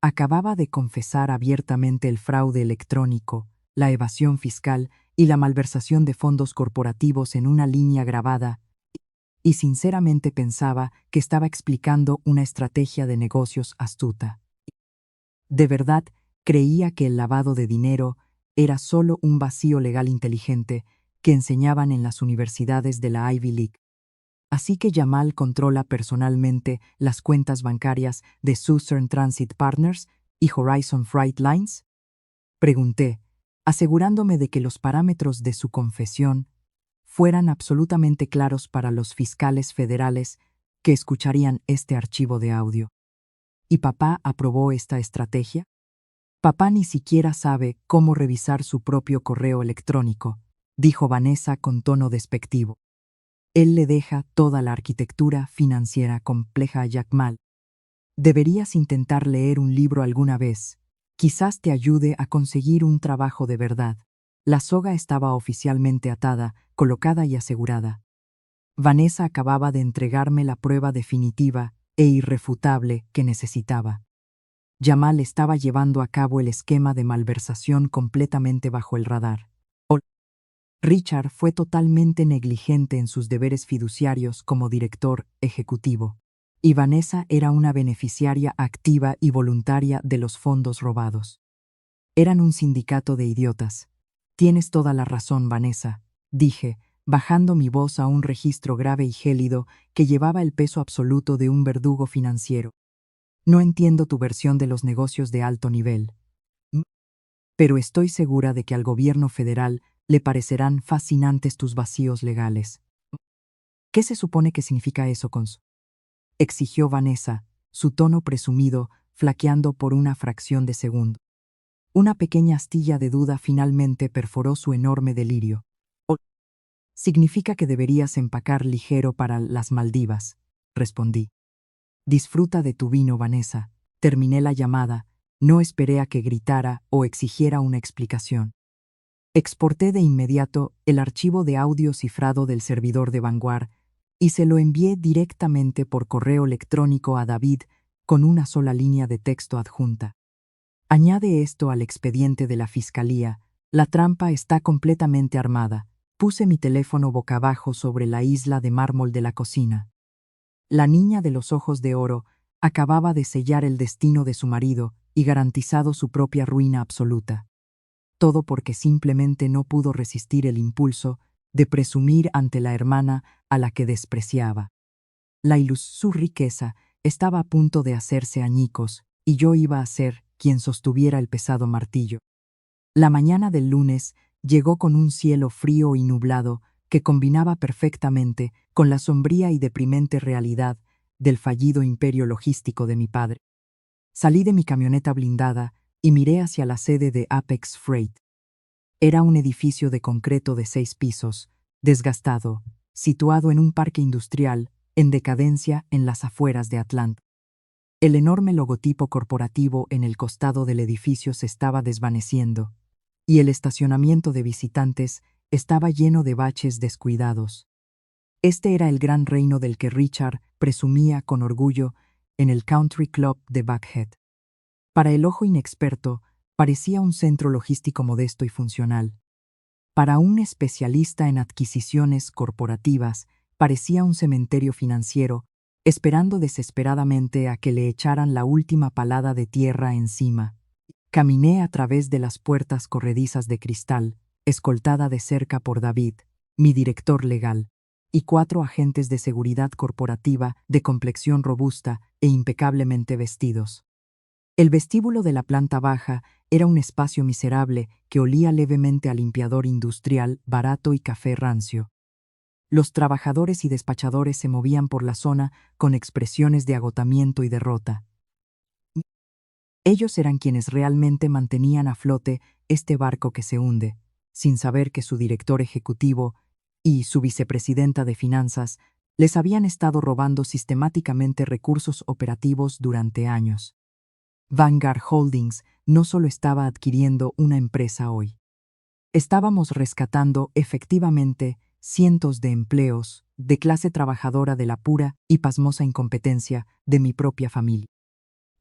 Acababa de confesar abiertamente el fraude electrónico, la evasión fiscal y la malversación de fondos corporativos en una línea grabada, y sinceramente pensaba que estaba explicando una estrategia de negocios astuta. De verdad, creía que el lavado de dinero era solo un vacío legal inteligente que enseñaban en las universidades de la Ivy League. Así que Jamal controla personalmente las cuentas bancarias de Southern Transit Partners y Horizon Freight Lines. Pregunté, asegurándome de que los parámetros de su confesión fueran absolutamente claros para los fiscales federales que escucharían este archivo de audio. ¿Y papá aprobó esta estrategia? Papá ni siquiera sabe cómo revisar su propio correo electrónico, dijo Vanessa con tono despectivo. Él le deja toda la arquitectura financiera compleja a Jamal. Deberías intentar leer un libro alguna vez. Quizás te ayude a conseguir un trabajo de verdad. La soga estaba oficialmente atada, colocada y asegurada. Vanessa acababa de entregarme la prueba definitiva e irrefutable que necesitaba. Jamal estaba llevando a cabo el esquema de malversación completamente bajo el radar. Richard fue totalmente negligente en sus deberes fiduciarios como director ejecutivo, y Vanessa era una beneficiaria activa y voluntaria de los fondos robados. Eran un sindicato de idiotas. Tienes toda la razón, Vanessa, dije, bajando mi voz a un registro grave y gélido que llevaba el peso absoluto de un verdugo financiero. No entiendo tu versión de los negocios de alto nivel, pero estoy segura de que al gobierno federal le parecerán fascinantes tus vacíos legales. ¿Qué se supone que significa eso, Cons? Exigió Vanessa, su tono presumido flaqueando por una fracción de segundo. Una pequeña astilla de duda finalmente perforó su enorme delirio. Significa que deberías empacar ligero para las Maldivas, respondí. Disfruta de tu vino, Vanessa. Terminé la llamada, no esperé a que gritara o exigiera una explicación. Exporté de inmediato el archivo de audio cifrado del servidor de Vanguard y se lo envié directamente por correo electrónico a David con una sola línea de texto adjunta. Añade esto al expediente de la fiscalía. La trampa está completamente armada. Puse mi teléfono boca abajo sobre la isla de mármol de la cocina. La niña de los ojos de oro acababa de sellar el destino de su marido y garantizado su propia ruina absoluta. Todo porque simplemente no pudo resistir el impulso de presumir ante la hermana a la que despreciaba. Su riqueza estaba a punto de hacerse añicos y yo iba a ser quien sostuviera el pesado martillo. La mañana del lunes llegó con un cielo frío y nublado que combinaba perfectamente con la sombría y deprimente realidad del fallido imperio logístico de mi padre. Salí de mi camioneta blindada y miré hacia la sede de Apex Freight. Era un edificio de concreto de 6 pisos, desgastado, situado en un parque industrial en decadencia en las afueras de Atlanta. El enorme logotipo corporativo en el costado del edificio se estaba desvaneciendo, y el estacionamiento de visitantes estaba lleno de baches descuidados. Este era el gran reino del que Richard presumía con orgullo en el Country Club de Buckhead. Para el ojo inexperto, parecía un centro logístico modesto y funcional. Para un especialista en adquisiciones corporativas, parecía un cementerio financiero, esperando desesperadamente a que le echaran la última palada de tierra encima. Caminé a través de las puertas corredizas de cristal, escoltada de cerca por David, mi director legal, y 4 agentes de seguridad corporativa de complexión robusta e impecablemente vestidos. El vestíbulo de la planta baja era un espacio miserable que olía levemente a limpiador industrial barato y café rancio. Los trabajadores y despachadores se movían por la zona con expresiones de agotamiento y derrota. Ellos eran quienes realmente mantenían a flote este barco que se hunde, sin saber que su director ejecutivo y su vicepresidenta de finanzas les habían estado robando sistemáticamente recursos operativos durante años. Vanguard Holdings no solo estaba adquiriendo una empresa hoy. Estábamos rescatando efectivamente cientos de empleos de clase trabajadora de la pura y pasmosa incompetencia de mi propia familia.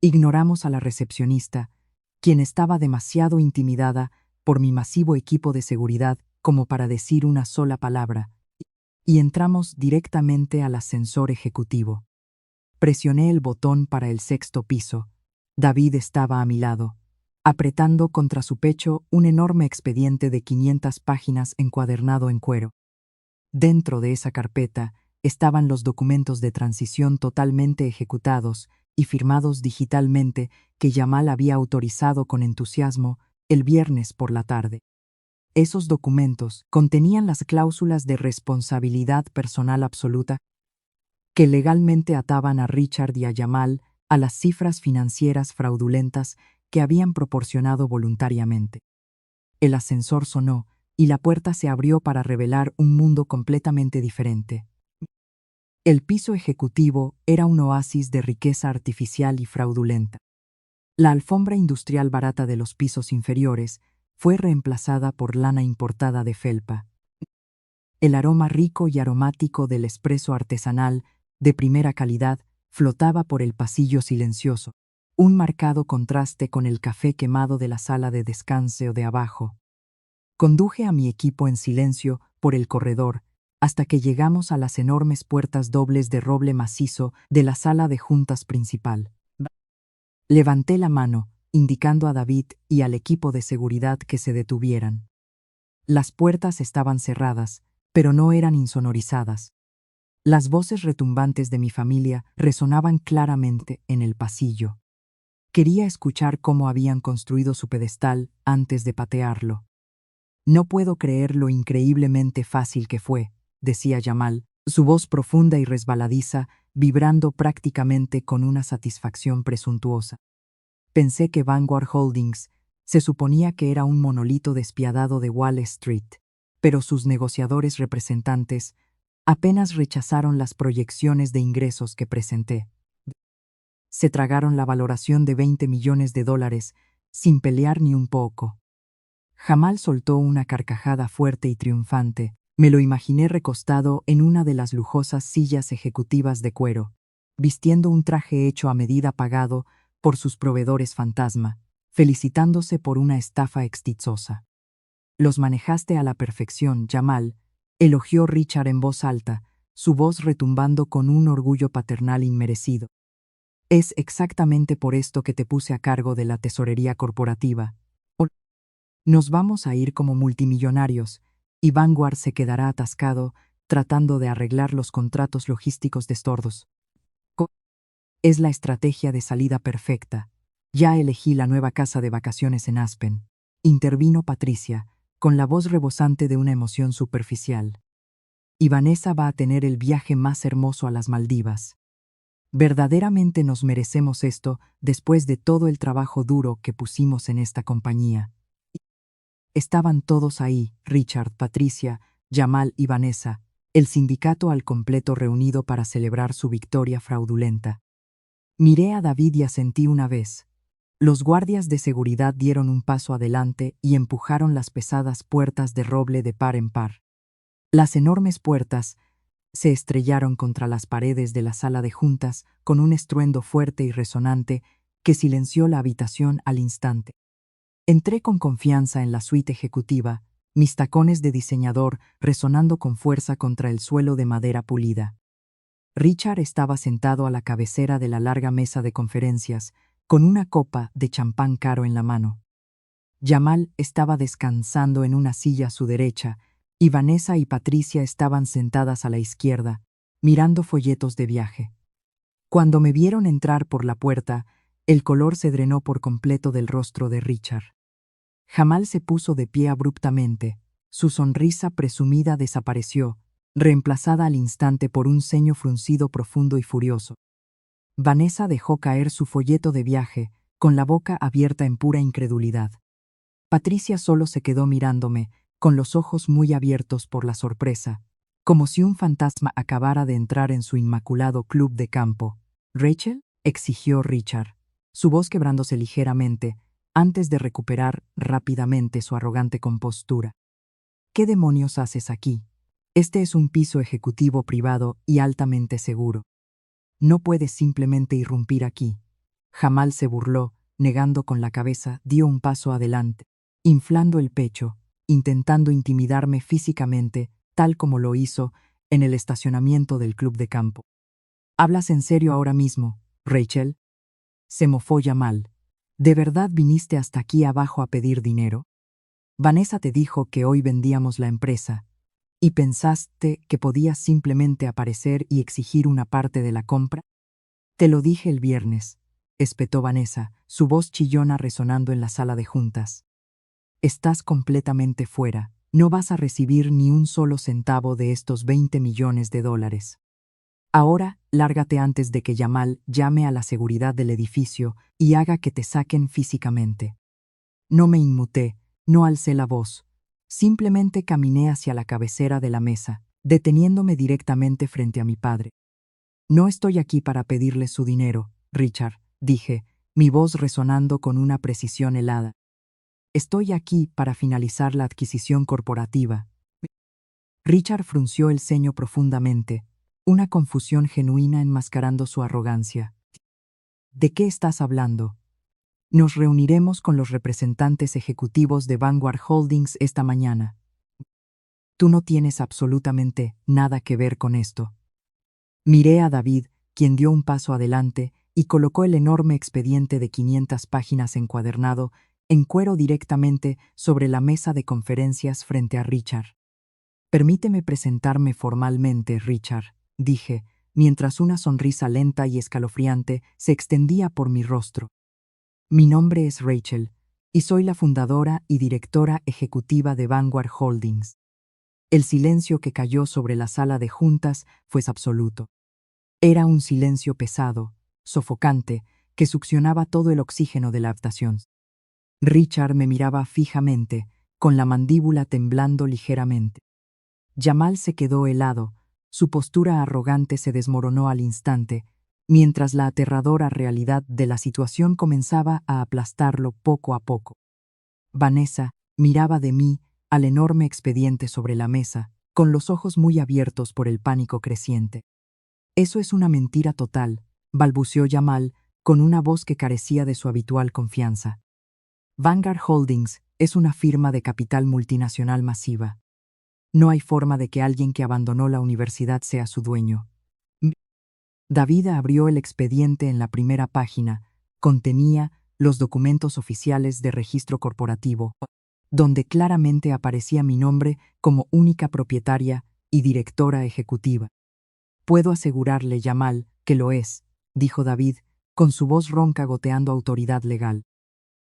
Ignoramos a la recepcionista, quien estaba demasiado intimidada por mi masivo equipo de seguridad como para decir una sola palabra, y entramos directamente al ascensor ejecutivo. Presioné el botón para el 6º piso. David estaba a mi lado, apretando contra su pecho un enorme expediente de 500 páginas encuadernado en cuero. Dentro de esa carpeta estaban los documentos de transición totalmente ejecutados y firmados digitalmente que Jamal había autorizado con entusiasmo el viernes por la tarde. Esos documentos contenían las cláusulas de responsabilidad personal absoluta que legalmente ataban a Richard y a Jamal a las cifras financieras fraudulentas que habían proporcionado voluntariamente. El ascensor sonó y la puerta se abrió para revelar un mundo completamente diferente. El piso ejecutivo era un oasis de riqueza artificial y fraudulenta. La alfombra industrial barata de los pisos inferiores fue reemplazada por lana importada de felpa. El aroma rico y aromático del espresso artesanal de primera calidad flotaba por el pasillo silencioso, un marcado contraste con el café quemado de la sala de descanso de abajo. Conduje a mi equipo en silencio por el corredor hasta que llegamos a las enormes puertas dobles de roble macizo de la sala de juntas principal. Levanté la mano, indicando a David y al equipo de seguridad que se detuvieran. Las puertas estaban cerradas, pero no eran insonorizadas. Las voces retumbantes de mi familia resonaban claramente en el pasillo. Quería escuchar cómo habían construido su pedestal antes de patearlo. No puedo creer lo increíblemente fácil que fue, decía Jamal, su voz profunda y resbaladiza, vibrando prácticamente con una satisfacción presuntuosa. Pensé que Vanguard Holdings se suponía que era un monolito despiadado de Wall Street, pero sus negociadores representantes apenas rechazaron las proyecciones de ingresos que presenté. Se tragaron la valoración de $20 millones sin pelear ni un poco. Jamal soltó una carcajada fuerte y triunfante. Me lo imaginé recostado en una de las lujosas sillas ejecutivas de cuero, vistiendo un traje hecho a medida pagado por sus proveedores fantasma, felicitándose por una estafa exitosa. Los manejaste a la perfección, Jamal, elogió Richard en voz alta, su voz retumbando con un orgullo paternal inmerecido. Es exactamente por esto que te puse a cargo de la tesorería corporativa. Nos vamos a ir como multimillonarios, y Vanguard se quedará atascado tratando de arreglar los contratos logísticos de Stordust. Es la estrategia de salida perfecta. Ya elegí la nueva casa de vacaciones en Aspen. Intervino Patricia, con la voz rebosante de una emoción superficial. Y Vanessa va a tener el viaje más hermoso a las Maldivas. Verdaderamente nos merecemos esto después de todo el trabajo duro que pusimos en esta compañía. Estaban todos ahí, Richard, Patricia, Jamal y Vanessa, el sindicato al completo reunido para celebrar su victoria fraudulenta. Miré a David y asentí una vez. Los guardias de seguridad dieron un paso adelante y empujaron las pesadas puertas de roble de par en par. Las enormes puertas se estrellaron contra las paredes de la sala de juntas con un estruendo fuerte y resonante que silenció la habitación al instante. Entré con confianza en la suite ejecutiva, mis tacones de diseñador resonando con fuerza contra el suelo de madera pulida. Richard estaba sentado a la cabecera de la larga mesa de conferencias, con una copa de champán caro en la mano. Jamal estaba descansando en una silla a su derecha, y Vanessa y Patricia estaban sentadas a la izquierda, mirando folletos de viaje. Cuando me vieron entrar por la puerta, el color se drenó por completo del rostro de Richard. Jamal se puso de pie abruptamente, su sonrisa presumida desapareció, reemplazada al instante por un ceño fruncido profundo y furioso. Vanessa dejó caer su folleto de viaje, con la boca abierta en pura incredulidad. Patricia solo se quedó mirándome, con los ojos muy abiertos por la sorpresa, como si un fantasma acabara de entrar en su inmaculado club de campo. «¿Rachel?», exigió Richard, su voz quebrándose ligeramente, antes de recuperar rápidamente su arrogante compostura. «¿Qué demonios haces aquí? Este es un piso ejecutivo privado y altamente seguro. No puedes simplemente irrumpir aquí». Jamal se burló, negando con la cabeza, dio un paso adelante, inflando el pecho, intentando intimidarme físicamente, tal como lo hizo en el estacionamiento del club de campo. «¿Hablas en serio ahora mismo, Rachel?», se mofó Jamal. «¿De verdad viniste hasta aquí abajo a pedir dinero? Vanessa te dijo que hoy vendíamos la empresa, y pensaste que podías simplemente aparecer y exigir una parte de la compra». «Te lo dije el viernes», espetó Vanessa, su voz chillona resonando en la sala de juntas. «Estás completamente fuera. No vas a recibir ni un solo centavo de estos $20 millones. Ahora, lárgate antes de que Jamal llame a la seguridad del edificio y haga que te saquen físicamente». No me inmuté, no alcé la voz. Simplemente caminé hacia la cabecera de la mesa, deteniéndome directamente frente a mi padre. «No estoy aquí para pedirle su dinero, Richard», dije, mi voz resonando con una precisión helada. «Estoy aquí para finalizar la adquisición corporativa». Richard frunció el ceño profundamente, una confusión genuina enmascarando su arrogancia. «¿De qué estás hablando?» «Nos reuniremos con los representantes ejecutivos de Vanguard Holdings esta mañana. Tú no tienes absolutamente nada que ver con esto». Miré a David, quien dio un paso adelante y colocó el enorme expediente de 500 páginas encuadernado en cuero directamente sobre la mesa de conferencias frente a Richard. «Permíteme presentarme formalmente, Richard», dije, mientras una sonrisa lenta y escalofriante se extendía por mi rostro. «Mi nombre es Rachel, y soy la fundadora y directora ejecutiva de Vanguard Holdings». El silencio que cayó sobre la sala de juntas fue absoluto. Era un silencio pesado, sofocante, que succionaba todo el oxígeno de la habitación. Richard me miraba fijamente, con la mandíbula temblando ligeramente. Jamal se quedó helado, su postura arrogante se desmoronó al instante, mientras la aterradora realidad de la situación comenzaba a aplastarlo poco a poco. Vanessa miraba de mí al enorme expediente sobre la mesa, con los ojos muy abiertos por el pánico creciente. «Eso es una mentira total», balbuceó Jamal, con una voz que carecía de su habitual confianza. «Vanguard Holdings es una firma de capital multinacional masiva. No hay forma de que alguien que abandonó la universidad sea su dueño». David abrió el expediente en la primera página. Contenía los documentos oficiales de registro corporativo, donde claramente aparecía mi nombre como única propietaria y directora ejecutiva. «Puedo asegurarle, Jamal, que lo es», dijo David, con su voz ronca goteando autoridad legal.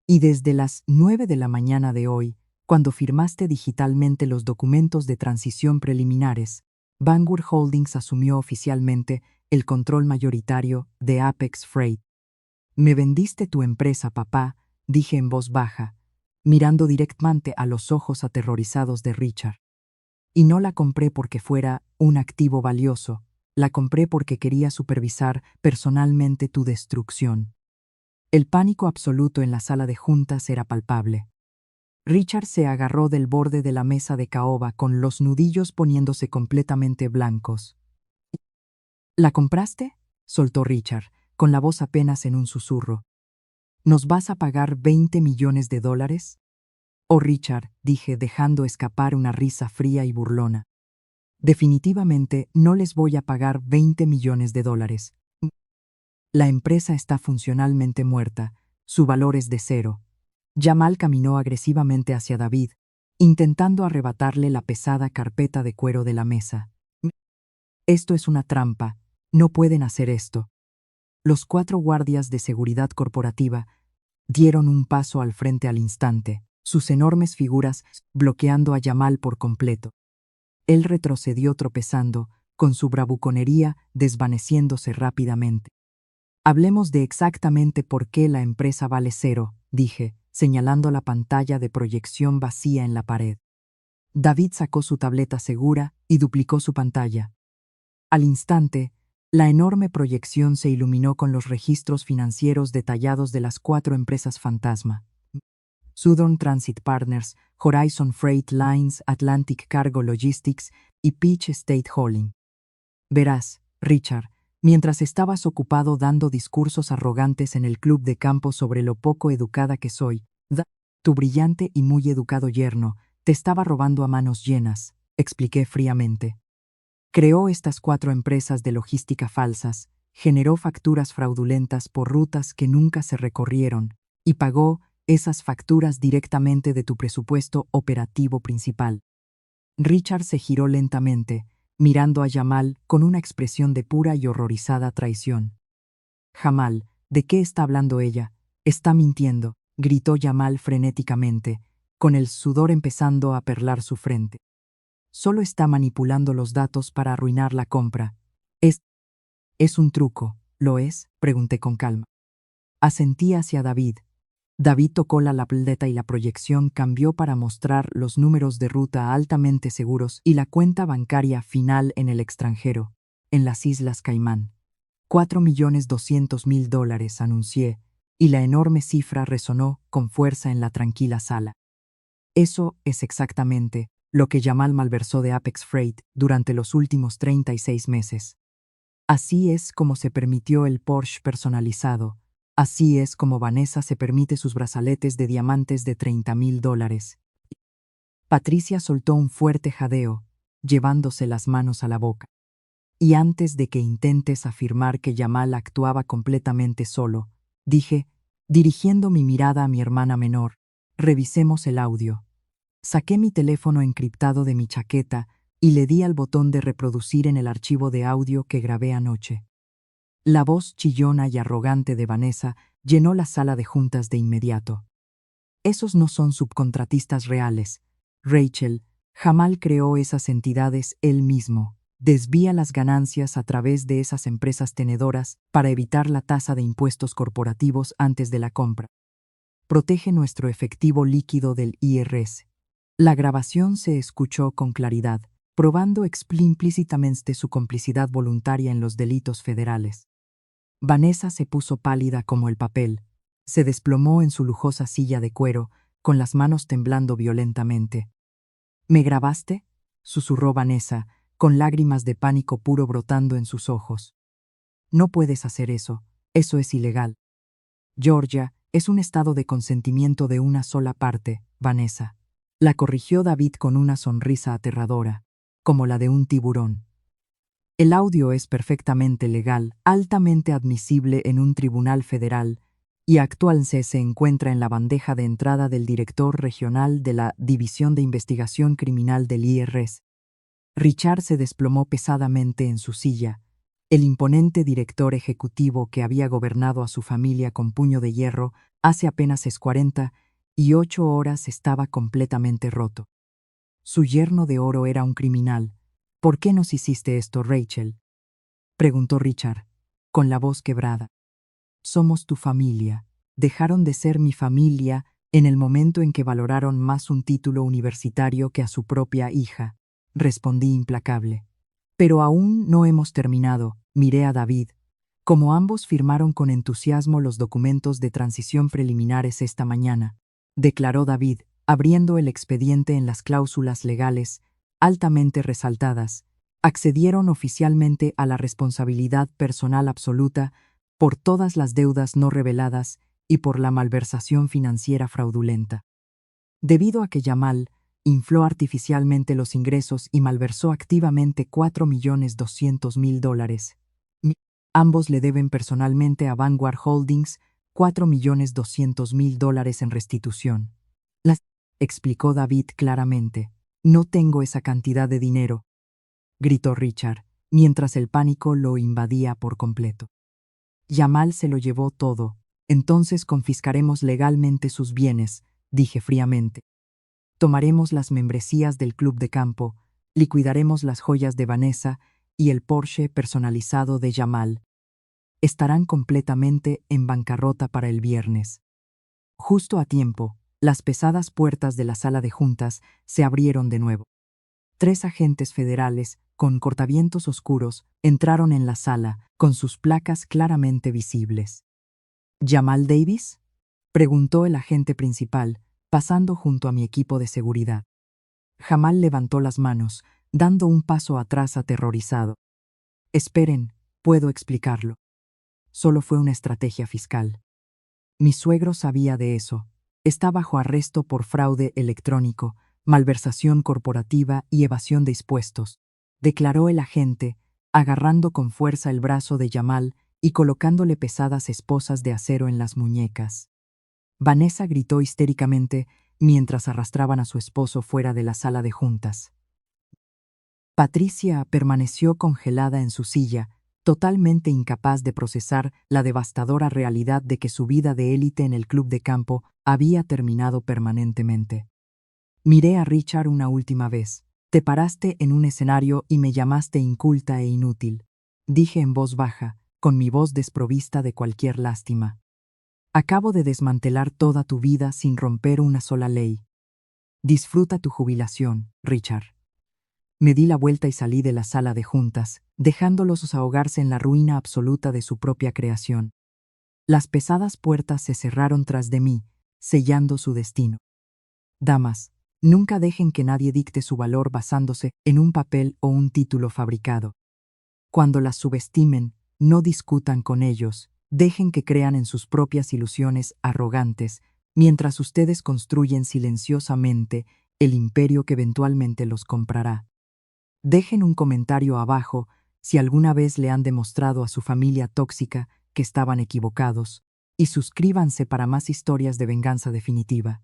«Y desde las 9 de la mañana de hoy, cuando firmaste digitalmente los documentos de transición preliminares, Vanguard Holdings asumió oficialmente el control mayoritario de Apex Freight». «Me vendiste tu empresa, papá», dije en voz baja, mirando directamente a los ojos aterrorizados de Richard. «Y no la compré porque fuera un activo valioso, la compré porque quería supervisar personalmente tu destrucción». El pánico absoluto en la sala de juntas era palpable. Richard se agarró del borde de la mesa de caoba con los nudillos poniéndose completamente blancos. «¿La compraste?», soltó Richard, con la voz apenas en un susurro. «¿Nos vas a pagar $20 millones? «Oh, Richard», dije, dejando escapar una risa fría y burlona. «Definitivamente no les voy a pagar $20 millones. La empresa está funcionalmente muerta, su valor es de cero». Jamal caminó agresivamente hacia David, intentando arrebatarle la pesada carpeta de cuero de la mesa. «Esto es una trampa, no pueden hacer esto». Los 4 guardias de seguridad corporativa dieron un paso al frente al instante, sus enormes figuras bloqueando a Jamal por completo. Él retrocedió tropezando, con su bravuconería desvaneciéndose rápidamente. «Hablemos de exactamente por qué la empresa vale cero», dije, señalando la pantalla de proyección vacía en la pared. David sacó su tableta segura y duplicó su pantalla. Al instante, la enorme proyección se iluminó con los registros financieros detallados de las 4 empresas fantasma: Southern Transit Partners, Horizon Freight Lines, Atlantic Cargo Logistics y Peach State Hauling. «Verás, Richard, mientras estabas ocupado dando discursos arrogantes en el club de campo sobre lo poco educada que soy, tu brillante y muy educado yerno te estaba robando a manos llenas», expliqué fríamente. «Creó estas 4 empresas de logística falsas, generó facturas fraudulentas por rutas que nunca se recorrieron y pagó esas facturas directamente de tu presupuesto operativo principal». Richard se giró lentamente, mirando a Jamal con una expresión de pura y horrorizada traición. «Jamal, ¿de qué está hablando ella? Está mintiendo», gritó Jamal frenéticamente, con el sudor empezando a perlar su frente. «Solo está manipulando los datos para arruinar la compra». ¿Es un truco, lo es?», pregunté con calma. Asentí hacia David. David tocó la tableta y la proyección cambió para mostrar los números de ruta altamente seguros y la cuenta bancaria final en el extranjero, en las Islas Caimán. $4.200.000, anuncié, y la enorme cifra resonó con fuerza en la tranquila sala. Eso es exactamente lo que Jamal malversó de Apex Freight durante los últimos 36 meses. Así es como se permitió el Porsche personalizado. Así es como Vanessa se permite sus brazaletes de diamantes de $30.000. Patricia soltó un fuerte jadeo, llevándose las manos a la boca. «Y antes de que intentes afirmar que Jamal actuaba completamente solo», dije, dirigiendo mi mirada a mi hermana menor, «revisemos el audio». Saqué mi teléfono encriptado de mi chaqueta y le di al botón de reproducir en el archivo de audio que grabé anoche. La voz chillona y arrogante de Vanessa llenó la sala de juntas de inmediato. «Esos no son subcontratistas reales. Rachel, Jamal creó esas entidades él mismo. Desvía las ganancias a través de esas empresas tenedoras para evitar la tasa de impuestos corporativos antes de la compra. Protege nuestro efectivo líquido del IRS. La grabación se escuchó con claridad, probando implícitamente su complicidad voluntaria en los delitos federales. Vanessa se puso pálida como el papel, se desplomó en su lujosa silla de cuero, con las manos temblando violentamente. ¿Me grabaste?, susurró Vanessa, con lágrimas de pánico puro brotando en sus ojos. No puedes hacer eso es ilegal. Georgia, es un estado de consentimiento de una sola parte, Vanessa. La corrigió David con una sonrisa aterradora, como la de un tiburón. El audio es perfectamente legal, altamente admisible en un tribunal federal, y actualmente se encuentra en la bandeja de entrada del director regional de la División de Investigación Criminal del IRS. Richard se desplomó pesadamente en su silla. El imponente director ejecutivo que había gobernado a su familia con puño de hierro hace apenas 48 horas estaba completamente roto. Su yerno de oro era un criminal. ¿Por qué nos hiciste esto, Rachel?, preguntó Richard, con la voz quebrada. Somos tu familia. Dejaron de ser mi familia en el momento en que valoraron más un título universitario que a su propia hija, respondí implacable. Pero aún no hemos terminado, miré a David. Como ambos firmaron con entusiasmo los documentos de transición preliminares esta mañana, declaró David, abriendo el expediente en las cláusulas legales, altamente resaltadas, accedieron oficialmente a la responsabilidad personal absoluta por todas las deudas no reveladas y por la malversación financiera fraudulenta. Debido a que Jamal infló artificialmente los ingresos y malversó activamente $4.200.000, ambos le deben personalmente a Vanguard Holdings $4.200.000 en restitución. Explicó David claramente. No tengo esa cantidad de dinero, gritó Richard, mientras el pánico lo invadía por completo. Jamal se lo llevó todo, entonces confiscaremos legalmente sus bienes, dije fríamente. Tomaremos las membresías del club de campo, liquidaremos las joyas de Vanessa y el Porsche personalizado de Jamal. Estarán completamente en bancarrota para el viernes. Justo a tiempo, las pesadas puertas de la sala de juntas se abrieron de nuevo. 3 agentes federales, con cortavientos oscuros, entraron en la sala, con sus placas claramente visibles. ¿Jamal Davis?, preguntó el agente principal, pasando junto a mi equipo de seguridad. Jamal levantó las manos, dando un paso atrás aterrorizado. Esperen, puedo explicarlo. Solo fue una estrategia fiscal. Mi suegro sabía de eso. Está bajo arresto por fraude electrónico, malversación corporativa y evasión de impuestos, declaró el agente, agarrando con fuerza el brazo de Jamal y colocándole pesadas esposas de acero en las muñecas. Vanessa gritó histéricamente mientras arrastraban a su esposo fuera de la sala de juntas. Patricia permaneció congelada en su silla, totalmente incapaz de procesar la devastadora realidad de que su vida de élite en el club de campo había terminado permanentemente. Miré a Richard una última vez. Te paraste en un escenario y me llamaste inculta e inútil, dije en voz baja, con mi voz desprovista de cualquier lástima. Acabo de desmantelar toda tu vida sin romper una sola ley. Disfruta tu jubilación, Richard. Me di la vuelta y salí de la sala de juntas, dejándolos ahogarse en la ruina absoluta de su propia creación. Las pesadas puertas se cerraron tras de mí, sellando su destino. Damas, nunca dejen que nadie dicte su valor basándose en un papel o un título fabricado. Cuando las subestimen, no discutan con ellos, dejen que crean en sus propias ilusiones arrogantes, mientras ustedes construyen silenciosamente el imperio que eventualmente los comprará. Dejen un comentario abajo si alguna vez le han demostrado a su familia tóxica que estaban equivocados, y suscríbanse para más historias de venganza definitiva.